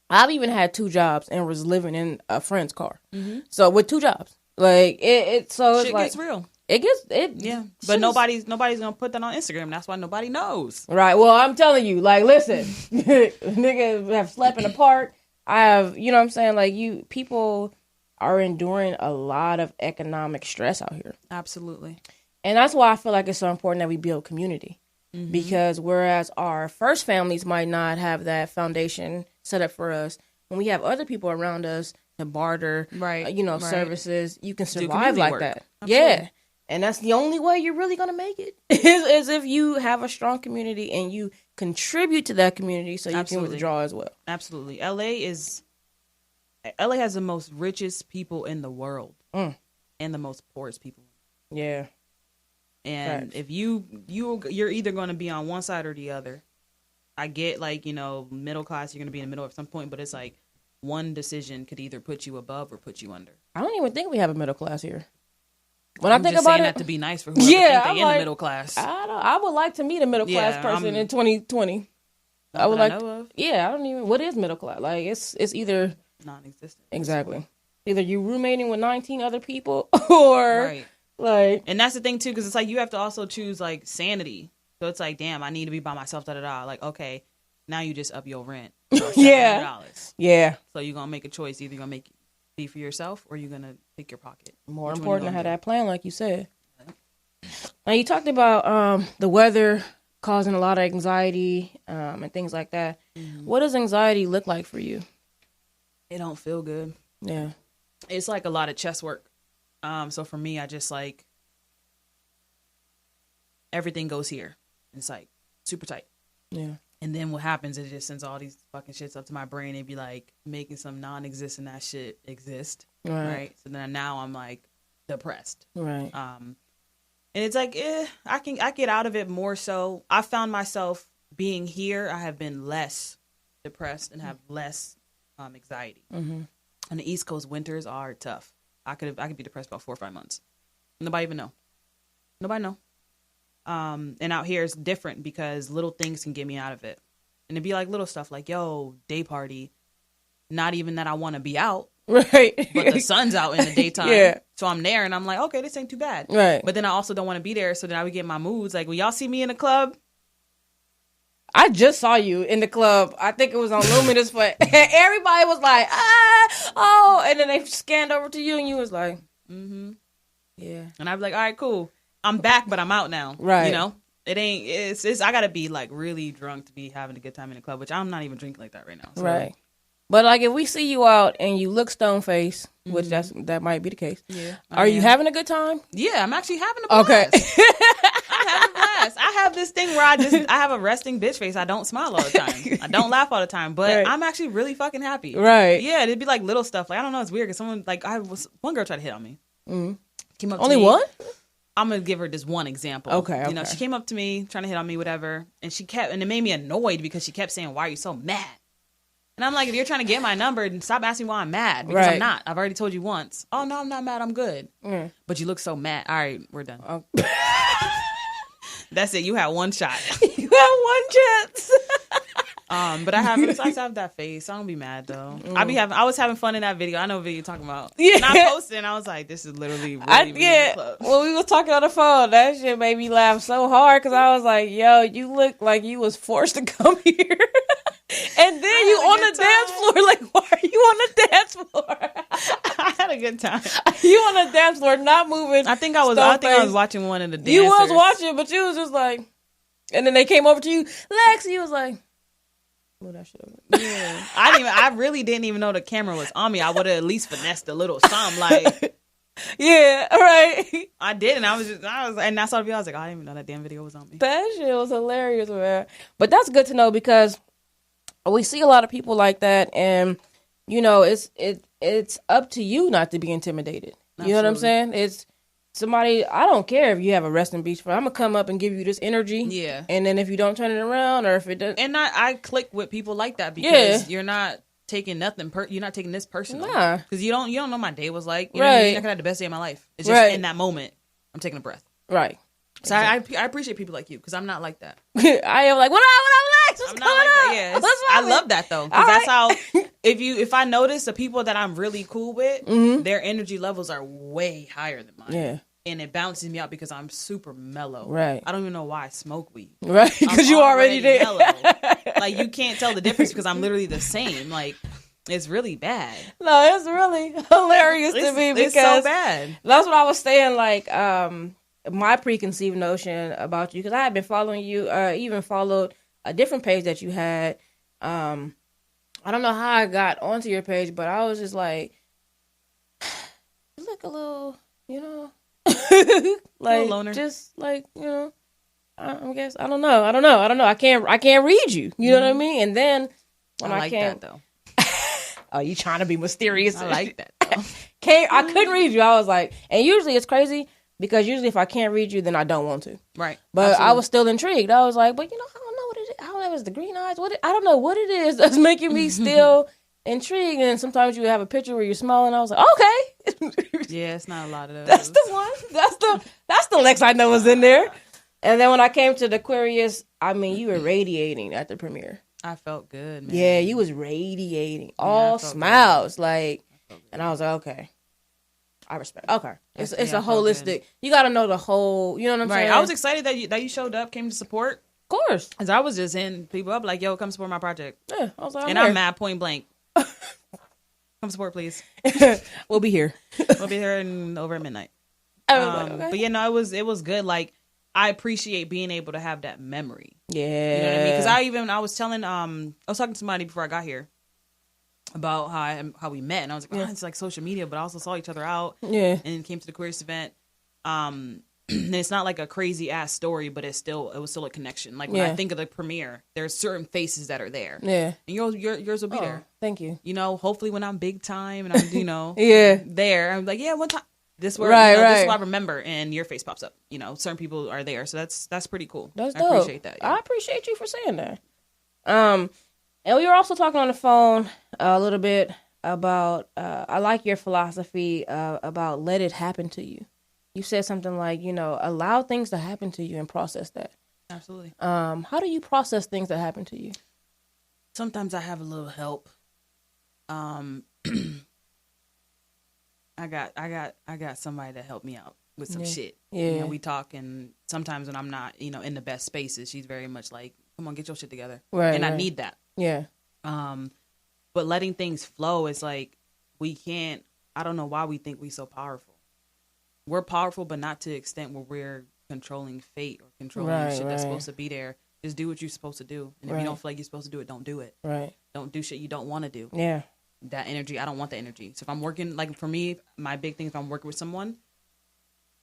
I've even had 2 jobs and was living in a friend's car. Mm-hmm. So with 2 jobs, like it's like,
gets real.
Yeah.
But nobody's gonna put that on Instagram. That's why nobody knows.
Right. Well, I'm telling you, like, listen, niggas have slept in the park. I have, you know what I'm saying? Like, people are enduring a lot of economic stress out here.
Absolutely.
And that's why I feel like it's so important that we build community. Mm-hmm. Because whereas our first families might not have that foundation set up for us, when we have other people around us to barter, services, you can survive like that. Absolutely. Yeah. And that's the only way you're really going to make it is if you have a strong community and you contribute to that community so you can withdraw as well.
Absolutely. LA has the most richest people in the world and the most poorest people.
Yeah.
And if you're either going to be on one side or the other. I get, like, middle class, you're going to be in the middle at some point, but it's like one decision could either put you above or put you under.
I don't even think we have a middle class here.
When I think about it, that to be nice for whoever think they in the middle class.
I would like to meet a middle class person in 2020. I would like. I know of. Yeah, I don't even. What is middle class? Like, it's either
non-existent.
Exactly. Either you roommating with 19 other people, or like.
And that's the thing too, because it's like you have to also choose like sanity. So it's like, damn, I need to be by myself. Like, okay, now you just up your rent.
Yeah. Yeah.
So you're gonna make a choice. Either you're gonna make be for yourself or you're gonna pick your pocket.
More important to have that plan, like you said. Now you talked about the weather causing a lot of anxiety and things like that. Mm-hmm. What does anxiety look like for you?
It don't feel good.
Yeah.
It's like a lot of chest work. So for me, I just like everything goes here. It's like super tight.
Yeah.
And then what happens is it just sends all these fucking shits up to my brain and be like making some non-existent that shit exist. Right. So then now I'm like depressed.
Right.
And it's like, I get out of it more so. I found myself being here. I have been less depressed and have less anxiety. Mm-hmm. And the East Coast winters are tough. I could be depressed about 4 or 5 months. Nobody even know. Nobody know. And out here it's different because little things can get me out of it. And it'd be like little stuff like, yo, day party. Not even that I want to be out.
Right.
But the sun's out in the daytime. Yeah. So I'm there and I'm like, okay, this ain't too bad.
Right.
But then I also don't want to be there. So then I would get my moods. Like, when y'all see me in the club.
I just saw you in the club. I think it was on Luminous, but everybody was like, oh. And then they scanned over to you and you was like, mm-hmm. Yeah. And
I'd be like, all right, cool. I'm back, but I'm out now.
Right.
You know? It's I gotta be like really drunk to be having a good time in the club, which I'm not even drinking like that right now. So.
Right. But like if we see you out and you look stone faced, which that might be the case.
Yeah.
Are you having a good time?
Yeah, I'm actually having a blast. Okay. I'm having a blast. I have this thing where I have a resting bitch face. I don't smile all the time. I don't laugh all the time, but I'm actually really fucking happy.
Right.
Yeah, it'd be like little stuff. Like I don't know, it's weird because someone one girl tried to hit on me.
Mm-hmm.
Came up
Only
to me.
one?
I'm gonna give her this one example.
Okay.
You know, she came up to me trying to hit on me, whatever, and it made me annoyed because she kept saying, "Why are you so mad?" And I'm like, if you're trying to get my number, then stop asking why I'm mad because I'm not. I've already told you once. Oh no, I'm not mad. I'm good. But you look so mad. All right, we're done. Okay. That's it. You had one shot.
You had one chance.
But I have that face. I don't be mad though. I was having fun in that video. I know what video you're talking about.
Yeah.
And I posted and I was like, this is literally really me in the club.
When we was talking on the phone, that shit made me laugh so hard because I was like, yo, you look like you was forced to come here. And then you on the dance floor. Like, why are you on the dance floor?
I had a good time.
You on the dance floor, not moving.
I think I was watching one of the dancers.
You was watching, but you was just like, and then they came over to you, Lex. You was like, oh, that shit.
Yeah. I really didn't even know the camera was on me. I would have at least finessed a little something like.
Yeah, right.
I did, and I was, and I saw the video. I was like, I didn't even know that damn video was on me.
That shit was hilarious, man. But that's good to know because we see a lot of people like that, and you know, it's up to you not to be intimidated. Absolutely. You know what I'm saying? It's somebody. I don't care if you have a resting beach friend. I'm gonna come up and give you this energy.
Yeah.
And then if you don't turn it around, or if it does,
and I click with people like that because you're not taking nothing. You're not taking this personal. Nah. Because you don't know my day was like. You know what I mean? I could have the best day of my life. It's just in that moment, I'm taking a breath.
Right.
So exactly. I appreciate people like you because I'm not like that.
I am like, what up, Lex?
I'm not like that. Yeah, I love that though because that's how. If I notice the people that I'm really cool with, their energy levels are way higher than mine. Yeah. And it bounces me out because I'm super mellow. Right. I don't even know why I smoke weed.
Right. Because you already did.
Mellow. Like you can't tell the difference because I'm literally the same. Like it's really bad.
No, it's really hilarious to me because
it's so bad.
That's what I was saying. Like my preconceived notion about you because I had been following you. Even followed a different page that you had. I don't know how I got onto your page, but I was just like, you look a little, you know. Like loner. Just like, you know, I guess I don't know. I can't read you. You know what I mean? And then when
I like that though.
Oh, you trying to be mysterious?
I like that though.
I couldn't read you. I was like, and usually it's crazy because usually if I can't read you, then I don't want to.
Right.
But absolutely. I was still intrigued. I was like, but you know, I don't know what it is. I don't know if it's the green eyes. I don't know what it is that's making me still intrigued. And sometimes you have a picture where you're smiling. I was like, okay.
Yeah, it's not a lot of those.
That's the one. That's the Lex I know was in there. And then when I came to the Queerious, I mean, you were radiating at the premiere.
I felt good, man.
Yeah, you was radiating. All smiles. Good. Like, and I was like, okay. I respect. Okay. It's a holistic. You got to know the whole, you know what I'm saying?
I was excited that you showed up, came to support.
Of course.
Because I was just hitting people up like, yo, come support my project.
Yeah, I was like,
I'm mad point blank. Come support, please.
We'll be here.
We'll be here over at midnight. Okay. But it was good. Like I appreciate being able to have that memory.
Yeah,
you know what I mean. Because I was telling I was talking to somebody before I got here about how we met, and I was like, it's like social media, but I also saw each other out.
Yeah,
and came to the Queerious event. it's not like a crazy ass story, but it was still a connection. Like when I think of the premiere, there's certain faces that are there.
Yeah.
And yours will be there.
Thank you.
You know, hopefully when I'm big time and I'm, you know,
yeah,
there, I'm like, yeah, one time this word,
right,
you know,
right.
this is what I remember, and your face pops up. You know, certain people are there, so that's pretty cool.
That's
I
dope.
appreciate that. Yeah.
I appreciate you for saying that. And we were also talking on the phone a little bit about I like your philosophy about let it happen to you. You said something like, you know, allow things to happen to you and process that.
Absolutely.
How do you process things that happen to you?
Sometimes I have a little help. I got somebody to help me out with some shit.
Yeah.
You know, we talk, and sometimes when I'm not, you know, in the best spaces, she's very much like, come on, get your shit together.
Right.
And
right.
I need that.
Yeah.
But letting things flow is like, I don't know why we think we're so powerful. We're powerful, but not to the extent where we're controlling fate or controlling shit that's supposed to be there. Just do what you're supposed to do. And if you don't feel like you're supposed to do it, don't do it.
Right.
Don't do shit you don't want to do.
Yeah.
That energy, I don't want that energy. So if I'm working, like for me, my big thing, if I'm working with someone,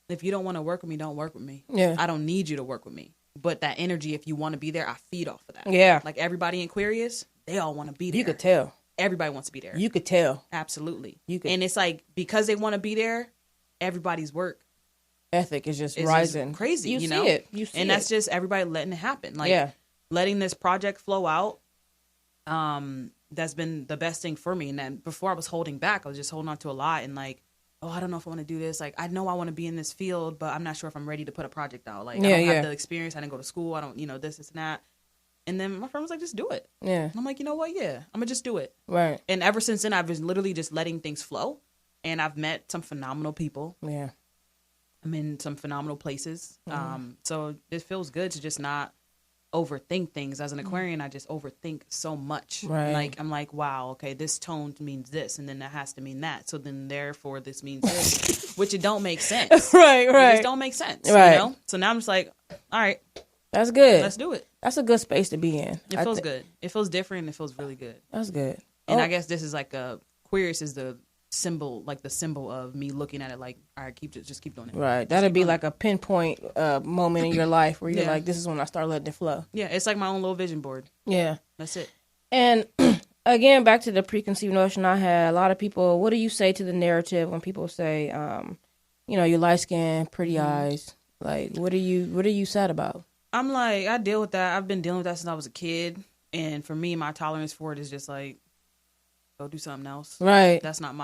if you don't want to work with me, don't work with me.
Yeah.
I don't need you to work with me. But that energy, if you want to be there, I feed off of that.
Yeah.
Like everybody in Queerious, they all want to be there.
You could tell.
Everybody wants to be there.
You could tell.
Absolutely.
You could.
And it's like, because they want to be there, everybody's work
Ethic is just
is
rising.
just crazy.
You
You
see
know?
it. You see
and
it.
that's just everybody letting it happen. Like letting this project flow out. That's been the best thing for me. And then before I was holding back, I was just holding on to a lot and like, oh, I don't know if I want to do this. Like, I know I want to be in this field, but I'm not sure if I'm ready to put a project out. Like, I don't have the experience. I didn't go to school. I don't, you know, this and that. And then my friend was like, just do it.
Yeah.
And I'm like, you know what? Yeah, I'm going to just do it.
Right.
And ever since then, I've been literally just letting things flow. And I've met some phenomenal people.
Yeah.
I'm in some phenomenal places. So it feels good to just not overthink things. As an Aquarian, I just overthink so much.
Right.
Like, I'm like, wow, okay, this tone means this, and then that has to mean that. So then therefore this means this, which it don't make sense.
Right,
It
right.
just don't make sense.
Right.
You know? So now I'm just like, all right,
That's good.
let's do it.
That's a good space to be in.
It feels good. It feels different. It feels really good.
That's good.
And I guess this is like Queerious is the symbol, like the symbol of me looking at it like, all right, just keep doing it.
Right. That'd be like a pinpoint moment in your life where you're like, this is when I start letting it flow.
Yeah, it's like my own little vision board.
Yeah.
That's it.
And again, back to the preconceived notion I had, a lot of people, what do you say to the narrative when people say, you know, you're light skinned, pretty eyes? Like, what are you sad about?
I'm like, I deal with that. I've been dealing with that since I was a kid. And for me, my tolerance for it is just like, go do something else.
Right.
That's not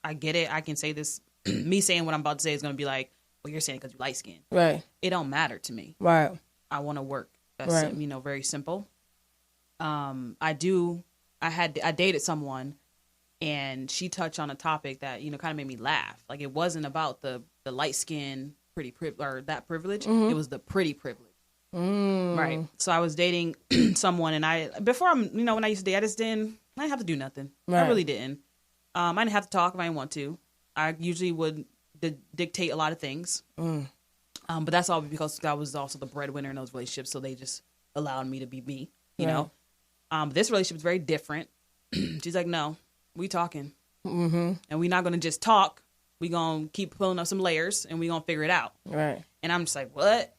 I get it. I can say this. Me saying what I'm about to say is going to be like, well, you're saying because you're light skinned.
Right.
It don't matter to me.
Right.
I want to work. That's,
right.
You know, very simple. I dated someone and she touched on a topic that, you know, kind of made me laugh. Like, it wasn't about the light skin, pretty or that privilege.
Mm-hmm.
It was the pretty privilege. Right. So I was dating someone and when I used to date, I didn't have to do nothing.
Right.
I really didn't. I didn't have to talk if I didn't want to. I usually would dictate a lot of things. But that's all because I was also the breadwinner in those relationships. So they just allowed me to be me, you know? But this relationship is very different. She's like, no, we talking. Mm-hmm. And we're not going to just talk. We're going to keep pulling up some layers and we're going to figure it out.
Right. And
I'm just like, what?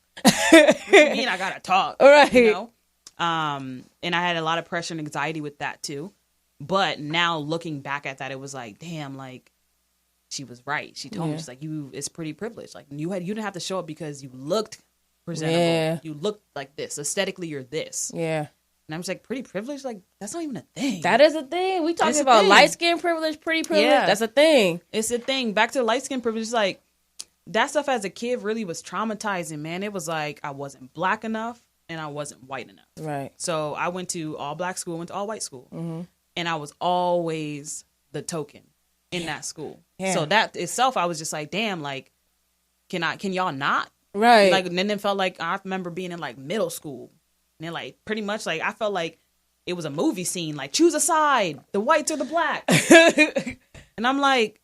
What do you mean I got to talk?
Right.
You know? And I had a lot of pressure and anxiety with that too. But now looking back at that, it was like, damn, like, she was right. She told me, she's like, it's pretty privileged. Like, you didn't have to show up because you looked presentable. Yeah. You looked like this. Aesthetically, you're this.
Yeah.
And I'm just like, pretty privileged? Like, that's not even a thing.
That is a thing. We talking about light skin privilege, pretty privilege. Yeah. That's a thing.
It's a thing. Back to the light skin privilege, like, that stuff as a kid really was traumatizing, man. It was like, I wasn't black enough and I wasn't white enough. Right. So I went to all black school, went to all white school. Mm-hmm. And I was always the token in that school. Yeah. So that itself, I was just like, damn, like, can y'all not? Right. Like, and then it felt like, I remember being in like middle school. And then like, pretty much like, I felt like it was a movie scene, like, choose a side, the whites or the black. And I'm like,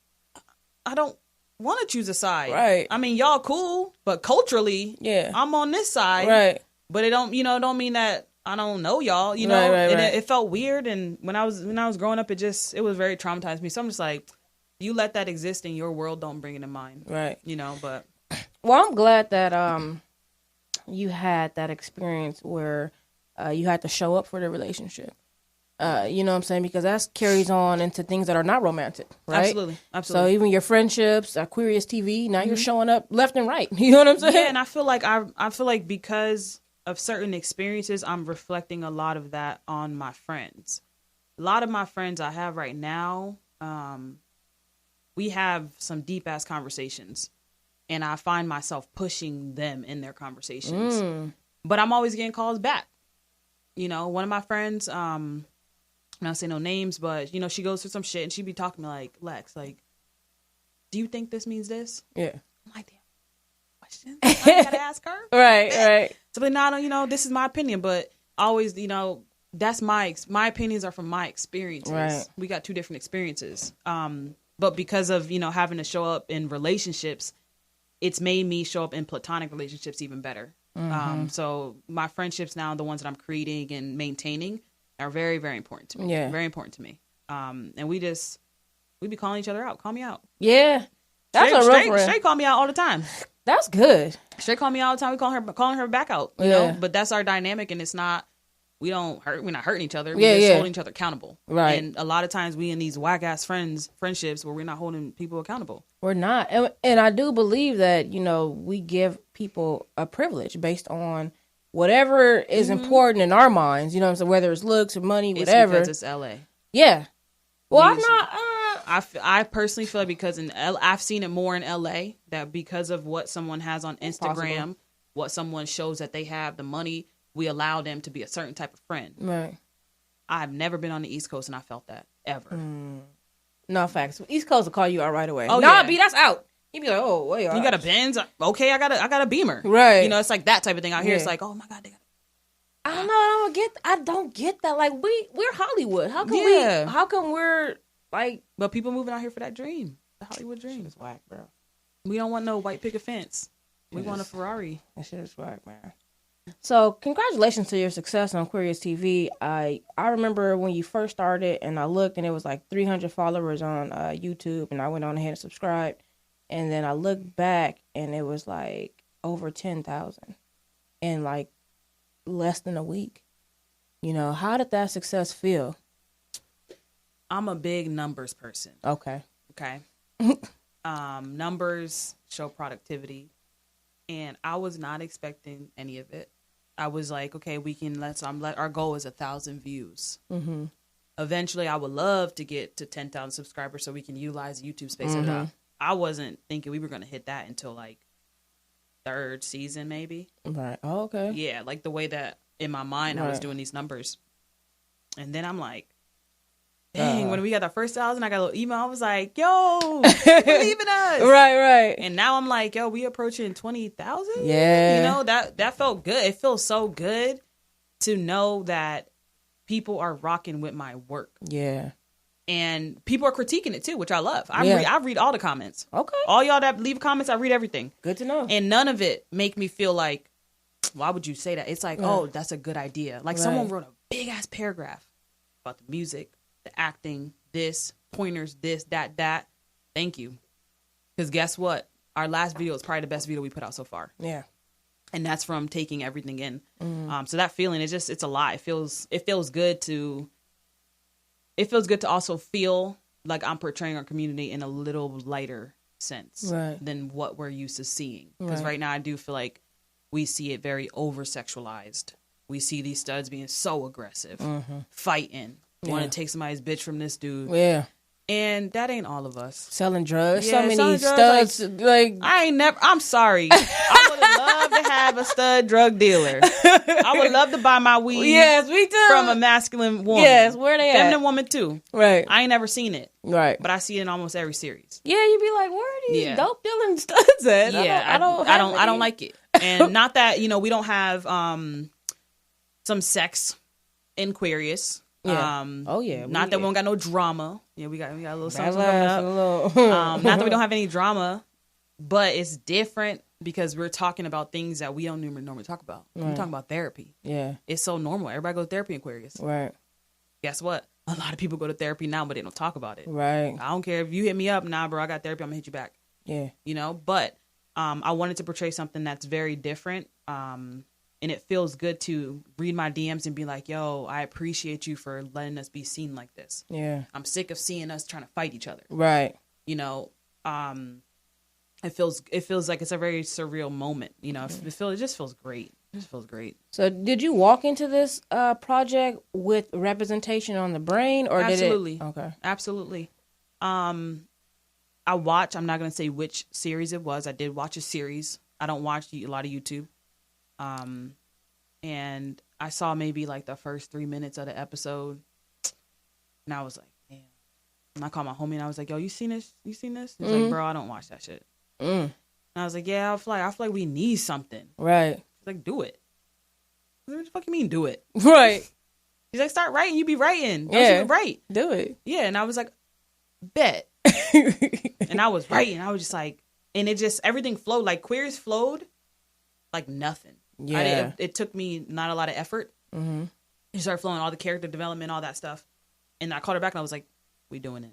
I don't want to choose a side. Right. I mean, y'all cool, but culturally, I'm on this side. Right. But it don't mean that I don't know y'all, you know. Right. It felt weird, and when I was growing up, it was very traumatized me. So I'm just like, you let that exist in your world, don't bring it in mine. Right. You know, but
Well, I'm glad that you had that experience where you had to show up for the relationship. You know what I'm saying? Because that carries on into things that are not romantic, right?
Absolutely.
So even your friendships, Queerious TV, now you're showing up left and right. You know what I'm saying?
Yeah, and I feel like because of certain experiences, I'm reflecting a lot of that on my friends. A lot of my friends I have right now, we have some deep ass conversations, and I find myself pushing them in their conversations. But I'm always getting calls back. You know, one of my friends, I'm not saying no names, but, you know, she goes through some shit and she be talking to me like, Lex, like, do you think this means this?
Yeah.
I'm like, damn, question? I gotta ask her.
Right.
So, but now, you know, this is my opinion, but always, you know, that's my opinions are from my experiences.
Right.
We got two different experiences. But because of, you know, having to show up in relationships, it's made me show up in platonic relationships even better. So my friendships now, the ones that I'm creating and maintaining, are very, very important to me.
Yeah.
Very important to me. And we be calling each other out. Call me out.
Yeah. That's a real friend.
Straight call me out all the time.
That's good.
Straight call me out all the time. We calling her back out. You know? But that's our dynamic, and it's not, we're not hurting each other. We're just holding each other accountable.
Right.
And a lot of times we in these whack ass friendships where we're not holding people accountable.
We're not. And I do believe that, you know, we give people a privilege based on whatever is important in our minds, you know what I'm saying? Whether it's looks or money, whatever.
It's because it's LA.
Yeah. Well, I'm not.
I personally feel like because I've seen it more in LA, that because of what someone has on Instagram, what someone shows that they have, the money, we allow them to be a certain type of friend.
Right.
I've never been on the East Coast and I felt that ever.
No facts. East Coast will call you out right away.
Oh,
nah,
yeah.
B, that's out. He'd be like, oh, wait,
You got a Benz? Okay, I got a Beamer.
Right.
You know, it's like that type of thing out here. It's like, oh my God, they got.
I don't know. I don't get that. Like we're Hollywood. How come we're like?
But people moving out here for that dream, the Hollywood dream.
It's whack, bro.
We don't want no white picket fence. We want a Ferrari.
That shit is whack, man. So congratulations to your success on Queerious TV. I remember when you first started, and I looked, and it was like 300 followers on YouTube, and I went on ahead and subscribed, and then I looked back, and it was like over 10,000 in like less than a week. You know, how did that success feel?
I'm a big numbers person.
Okay.
Numbers show productivity, and I was not expecting any of it. I was like, okay, we can our goal is 1,000 views. Mm-hmm. Eventually, I would love to get to 10,000 subscribers so we can utilize YouTube space. Mm-hmm. I wasn't thinking we were going to hit that until like third season, maybe.
Right. Oh, okay.
Yeah, like the way that in my mind I was doing these numbers, and then I'm like, dang, when we got our first 1,000, I got a little email. I was like, yo, believe in us.
Right.
And now I'm like, yo, we approaching 20,000?
Yeah.
You know, that felt good. It feels so good to know that people are rocking with my work.
Yeah.
And people are critiquing it too, which I love. I read all the comments.
Okay.
All y'all that leave comments, I read everything.
Good to know.
And none of it make me feel like, why would you say that? It's like, oh, that's a good idea. Like someone wrote a big ass paragraph about the music, the acting, this, pointers, this, that. Thank you. Because guess what? Our last video is probably the best video we put out so far.
Yeah.
And that's from taking everything in. So that feeling, it's a lot. It feels good to also feel like I'm portraying our community in a little lighter sense than what we're used to seeing. Because right now I do feel like we see it very over-sexualized. We see these studs being so aggressive, fighting, want to take somebody's bitch from this dude. Yeah. And that ain't all of us.
Selling drugs.
Yeah,
so many studs.
I'm sorry. I would love to have a stud drug dealer. I would love to buy my weed.
Yes, we do.
From a masculine woman.
Yes, where they at?
Feminine woman too.
Right.
I ain't never seen it.
Right.
But I see it in almost every series.
Yeah, you be like, where are these dope dealing studs at?
Yeah, I don't like it. And not that, we don't have some sex in Queerious.
Yeah.
Not that we don't got no drama. Yeah, we got a little something coming up. Not that we don't have any drama, but it's different because we're talking about things that we don't normally talk about. We're talking about therapy. Yeah. It's so normal. Everybody goes to therapy in Queerious. Right. Guess what? A lot of people go to therapy now, but they don't talk about it. Right. I don't care if you hit me up. Nah, bro, I got therapy. I'm going to hit you back. Yeah. But I wanted to portray something that's very different. And it feels good to read my DMs and be like, yo, I appreciate you for letting us be seen like this.
Yeah.
I'm sick of seeing us trying to fight each other.
Right.
You know, it feels like it's a very surreal moment. You know, it just feels great. It just feels great.
So did you walk into this project with representation on the brain, or
Absolutely.
did it? Okay.
Absolutely. I'm not going to say which series it was. I did watch a series. I don't watch a lot of YouTube. And I saw maybe like the first 3 minutes of the episode, and I was like, damn. And I called my homie and I was like, yo, you seen this? He's like, bro, I don't watch that shit. And I was like, yeah, I feel like we need something.
Right.
He's like, do it. What the fuck you mean, do it?
Right.
He's like, start writing. You be writing. Don't
Yeah.
you write?
Do it.
Yeah. And I was like, bet. And I was writing. I was just like, and it just, everything flowed. Like, Queers flowed like nothing.
Yeah.
It took me not a lot of effort.
Mm-hmm.
It started flowing, all the character development, all that stuff. And I called her back and I was like, we doing it.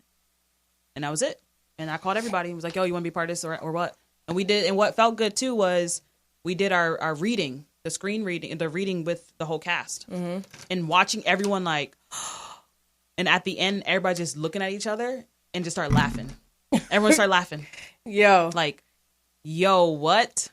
And that was it. And I called everybody. He was like, yo, you want to be part of this or what? And we did. And what felt good too was we did our reading, the screen reading, the reading with the whole cast. Mm-hmm. And watching everyone like, and at the end, everybody just looking at each other and just start laughing. Everyone started laughing.
Yo.
Like, yo, what?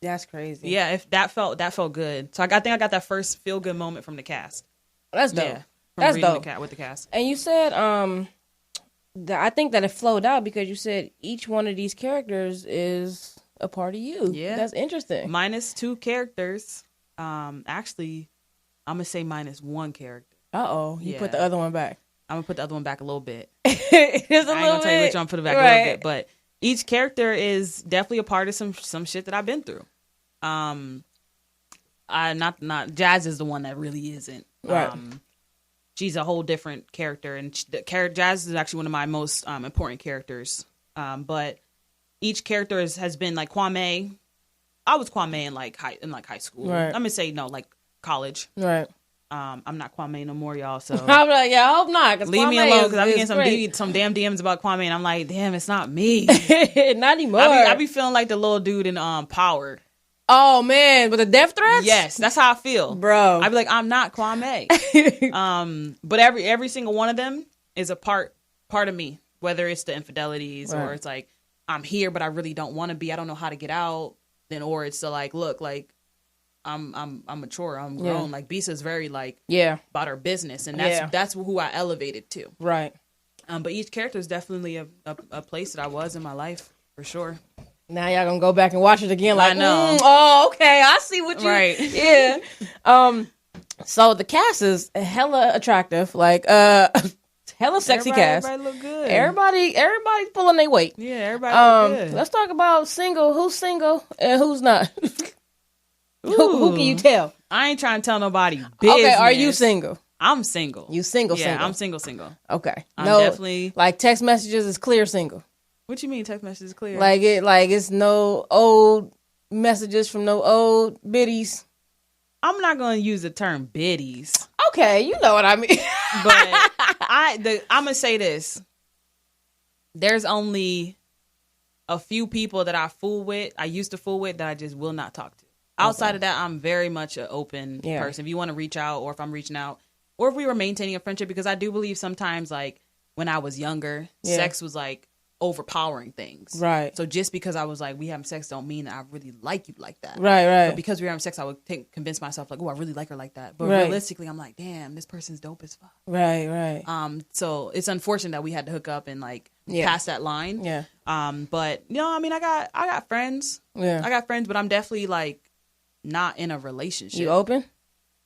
That's crazy.
Yeah, if that felt good. So I think I got that first feel good moment from the cast.
That's dope.
Yeah,
That's dope.
With the cast.
And you said, I think that it flowed out because you said each one of these characters is a part of you.
Yeah,
that's interesting.
Minus 2 characters. Actually, I'm gonna say minus 1 character.
You put the other one back.
I'm gonna put the other one back a little bit.
Just a
I ain't
little
gonna tell you
bit.
which one. Put it back a little bit, but each character is definitely a part of some shit that I've been through. Not Jazz is the one that really isn't.
Right.
She's a whole different character, and Jazz is actually one of my most important characters. But each character has been like Kwame. I was Kwame in high school.
Right.
I'm gonna say no, like college.
Right.
I'm not Kwame no more, y'all. So
I'm like, yeah, I hope not.
leave me alone because I'm getting some damn DMs about Kwame, and I'm like, damn, it's not me.
Not anymore.
I be feeling like the little dude in Powered.
Oh man, with the death threats?
Yes, that's how I feel,
bro.
I be like, I'm not Kwame. But every single one of them is a part of me. Whether it's the infidelities or it's like I'm here, but I really don't want to be. I don't know how to get out. Then or it's to like, look, like I'm mature. I'm grown. Like Bisa's very like about her business, and that's who I elevated to.
Right.
But each character is definitely a place that I was in my life for sure.
Now y'all gonna go back and watch it again. Like,
I know.
Oh, okay. I see what you.
Right.
Yeah. So the cast is hella attractive. Like, hella sexy cast.
Everybody look good.
Everybody's pulling their weight.
Yeah, everybody look good.
Let's talk about single. Who's single and who's not? Who can you tell?
I ain't trying to tell nobody business.
Okay, are you single?
I'm single.
You single?
Yeah,
single.
I'm single.
Okay.
I'm definitely
like text messages is clear single.
What you mean text messages clear?
Like it's no old messages from no old biddies.
I'm not going to use the term biddies.
Okay, you know what I mean.
But I'm going to say this. There's only a few people that I used to fool with that I just will not talk to. Outside of that, I'm very much an open person. If you want to reach out, or if I'm reaching out, or if we were maintaining a friendship, because I do believe sometimes, like, when I was younger, sex was, like, overpowering things.
Right.
So just because I was like, we having sex don't mean that I really like you like that.
Right.
But because we were having sex, I would convince myself, like, oh, I really like her like that. But realistically, I'm like, damn, this person's dope as fuck.
Right.
So it's unfortunate that we had to hook up and, like, pass that line.
Yeah.
But, you know, I mean, I got friends.
Yeah.
I got friends, but I'm definitely, like, not in a relationship.
You open?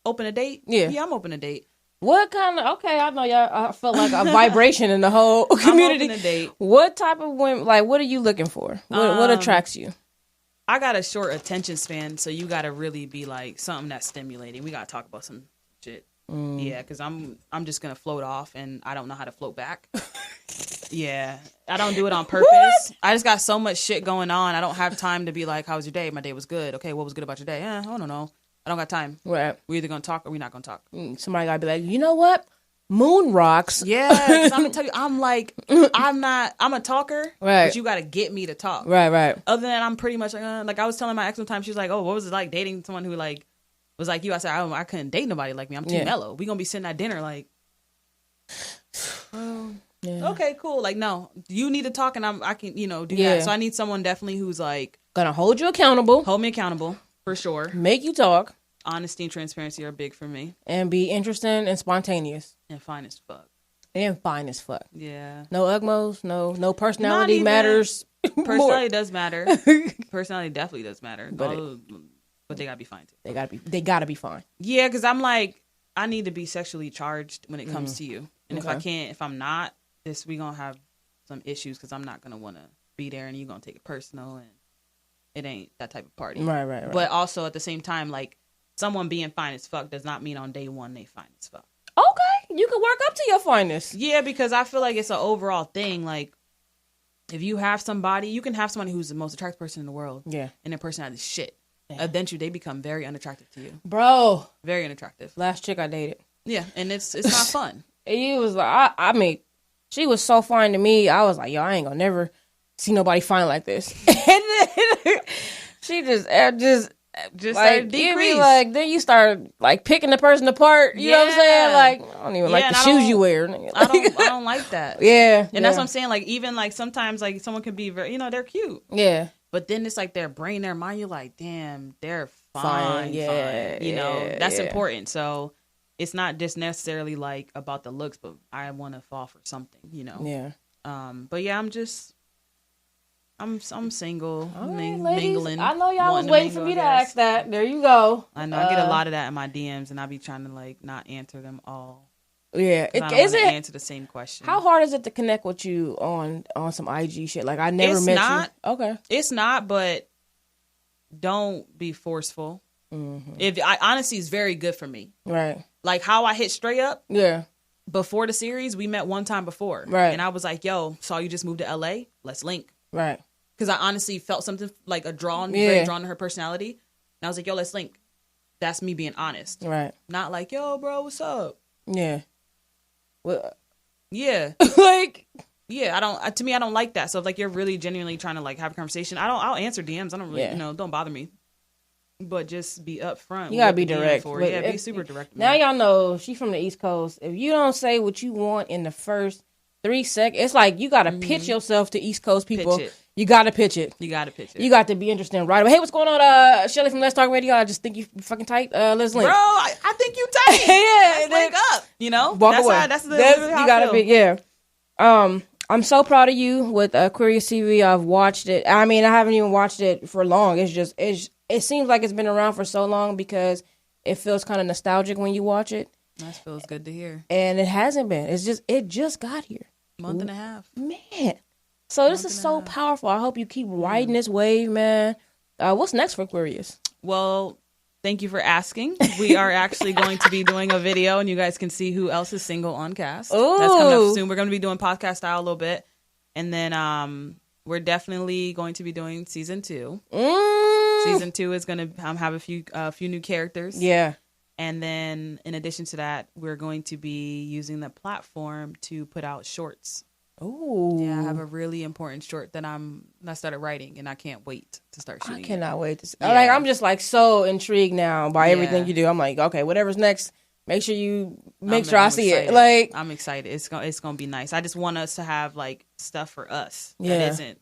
Open to date?
Yeah.
Yeah, I'm open to date.
What kind of, okay, I know y'all, I felt like a vibration in the whole community.
I'm open to date.
What type of women, like, what are you looking for? What attracts you?
I got a short attention span, so you got to really be, like, something that's stimulating. We got to talk about some shit. Yeah, because I'm just going to float off, and I don't know how to float back. Yeah, I don't do it on purpose. What? I just got so much shit going on. I don't have time to be like, how was your day? My day was good. Okay, what was good about your day? I don't know. I don't got time.
Right.
We're either going to talk or we're not going to talk.
Somebody got to be like, you know what?
moon rocks.
Yeah, 'cause I'm gonna tell you, I'm a talker,
right?
But you got to get me to talk,
right.
Other than that, I'm pretty much like I was telling my ex one time, she was like, "Oh, what was it like dating someone who like was like you?" I said, "I couldn't date nobody like me. I'm too mellow. We gonna be sitting at dinner like, okay, cool. Like, no, you need to talk, and I can do that. So I need someone definitely who's like
gonna hold you accountable,
hold me accountable for sure,
make you talk."
Honesty and transparency are big for me.
And be interesting and spontaneous.
And fine as fuck.
Yeah. No ugmos, no personality
even,
matters.
Personality does matter. Personality definitely does matter. But they gotta be fine too.
They gotta be fine.
Yeah, because I'm like, I need to be sexually charged when it comes to you. And if I'm not, we gonna have some issues because I'm not gonna wanna be there and you're gonna take it personal and it ain't that type of party.
Right.
But also at the same time, like, someone being fine as fuck does not mean on day one they fine as fuck.
Okay, you can work up to your fineness.
Yeah, because I feel like it's an overall thing. Like, if you have somebody, you can have somebody who's the most attractive person in the world. Yeah. And their personality is shit. Yeah. Eventually, they become very unattractive to you.
Bro.
Very unattractive.
Last chick I dated.
Yeah, and it's not fun.
It was like, I mean, she was so fine to me. I was like, yo, I ain't gonna never see nobody fine like this. And then she just like, decrease. Like, then you start like picking the person apart. You know what I'm saying? Like, I don't even like the shoes you wear.
I don't like that.
Yeah.
And that's what I'm saying. Like, even like sometimes like someone can be very, they're cute.
Yeah.
But then it's like their brain, their mind, you're like, damn, they're fine. Yeah. Fine. That's important. So it's not just necessarily like about the looks, but I want to fall for something, Yeah. But yeah, I'm single, mingling.
I know y'all was waiting for me to ask that. There you go.
I know I get a lot of that in my DMs, and I be trying to like not answer them all.
Yeah,
I don't want to answer the same question.
How hard is it to connect with you on some IG shit? Like, I never met you. Okay,
it's not, but don't be forceful. Mm-hmm. If honesty is very good for me, right? Like how I hit straight up. Yeah. Before the series, we met one time before, right? And I was like, "Yo, saw you just moved to LA. Let's link." Right. Because I honestly felt something like very drawn to her personality. And I was like, yo, let's link. That's me being honest. Right. Not like, yo, bro, what's up? Yeah. Well, yeah. Like, yeah, I don't like that. So if like you're really genuinely trying to like have a conversation, I'll answer DMs. I don't really, don't bother me. But just be upfront.
You gotta be direct.
Yeah, be super direct.
Now y'all know she's from the East Coast. If you don't say what you want in the first 3 seconds, it's like you gotta pitch yourself to East Coast people. You gotta pitch it. You got to be interesting right away. Hey, what's going on, Chelley from LesTalk Radio? I just think you fucking tight. Let's link.
Bro, I think you tight. Yeah, let's link up.
Walk away. That's you gotta be. Yeah. I'm so proud of you with Queerious TV. I've watched it. I mean, I haven't even watched it for long. It seems like it's been around for so long because it feels kind of nostalgic when you watch it.
That feels good to hear.
And it hasn't been. It just got here.
Month and a half.
Man. So this is so powerful. I hope you keep riding this wave, man. What's next for Queerious?
Well, thank you for asking. We are actually going to be doing a video, and you guys can see who else is single on cast. Ooh. That's coming up soon. We're going to be doing podcast style a little bit. And then we're definitely going to be doing season 2. Season 2 is going to have a few new characters. Yeah. And then in addition to that, we're going to be using the platform to put out shorts. Oh. Yeah, I have a really important short that I started writing, and I can't wait to start shooting.
I cannot wait to see. Yeah. Like, I'm just like so intrigued now by everything you do. I'm like, okay, whatever's next, make sure I see it. Like,
I'm excited. It's gonna be nice. I just want us to have like stuff for us that isn't.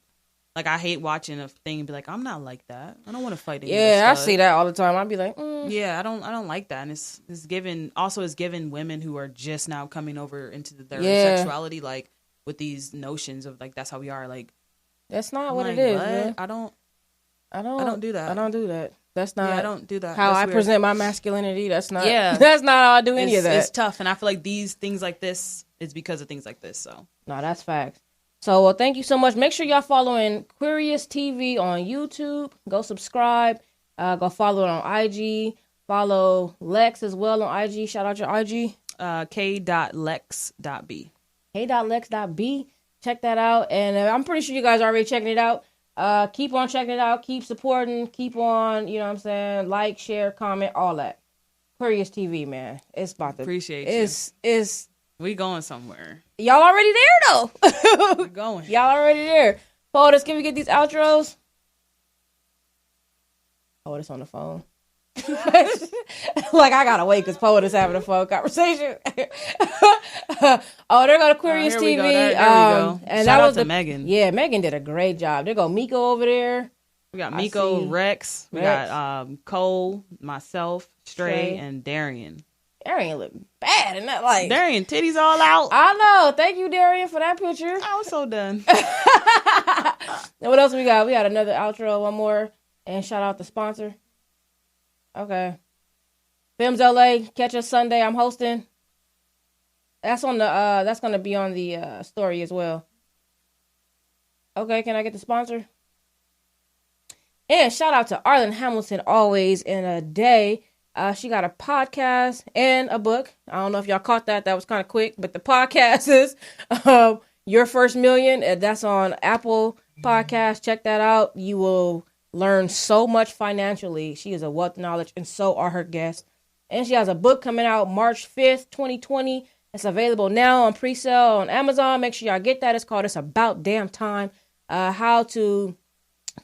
Like, I hate watching a thing and be like, I'm not like that. I don't want to fight against
I see that all the time. I'd be like,
yeah, I don't like that. And it's given women who are just now coming over into their sexuality, like, with these notions of, like, that's how we are. Like,
that's not what it is,
what?
man.
I don't do that.
I don't do that. That's not.
Yeah, I don't do that.
How I present my masculinity. That's not. Yeah, that's not how I do any of that.
It's tough, and I feel like things like this is because of things like this. So
no, that's facts. So, well, thank you so much. Make sure y'all following Queerious TV on YouTube. Go subscribe. Go follow it on IG. Follow Lex as well on IG. Shout out your IG.
k.lex.b.
k.lex.b. Check that out. And I'm pretty sure you guys are already checking it out. Keep on checking it out. Keep supporting. Keep on, you know what I'm saying? Like, share, comment, all that. Queerious TV, man. It's about to...
Appreciate you. We going somewhere.
Y'all already there, though.
We're going.
Y'all already there. POTUS, can we get these outros? POTUS on the phone. Like, I gotta wait because POTUS having a phone conversation. Oh, they're going to Queerious TV.
There we go.
And
Shout
that
out
was
to Megan.
Yeah, Megan did a great job. There go Miko over there.
We got Miko, Rex. We got Cole, myself, Stray, and Darian.
Darian look bad, and that like
Darian titties all out.
I know. Thank you, Darian, for that picture.
I was so done.
And what else we got? We got another outro, one more, and shout out the sponsor. Okay, Films LA. Catch us Sunday. I'm hosting. That's on the. That's gonna be on the story as well. Okay, can I get the sponsor? And shout out to Arlen Hamilton, always in a day. She got a podcast and a book. I don't know if y'all caught that. That was kind of quick. But the podcast is Your First Million. That's on Apple Podcasts. Check that out. You will learn so much financially. She is a wealth of knowledge, and so are her guests. And she has a book coming out March 5th, 2020. It's available now on pre-sale on Amazon. Make sure y'all get that. It's called It's About Damn Time. How to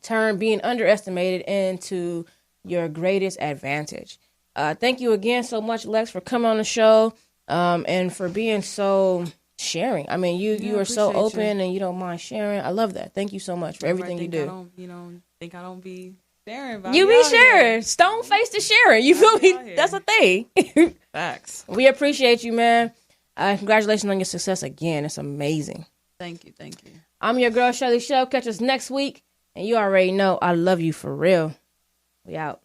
turn being underestimated into your greatest advantage. Thank you again so much, Lex, for coming on the show, and for being so sharing. I mean, you are so open and you don't mind sharing. I love that. Thank you so much for everything you do.
I don't be sharing.
You be sharing. Stone face to sharing. You feel me? That's a thing.
Facts.
We appreciate you, man. Congratulations on your success again. It's amazing.
Thank you.
I'm your girl, Chelley Chelle. Catch us next week. And you already know I love you for real. We out.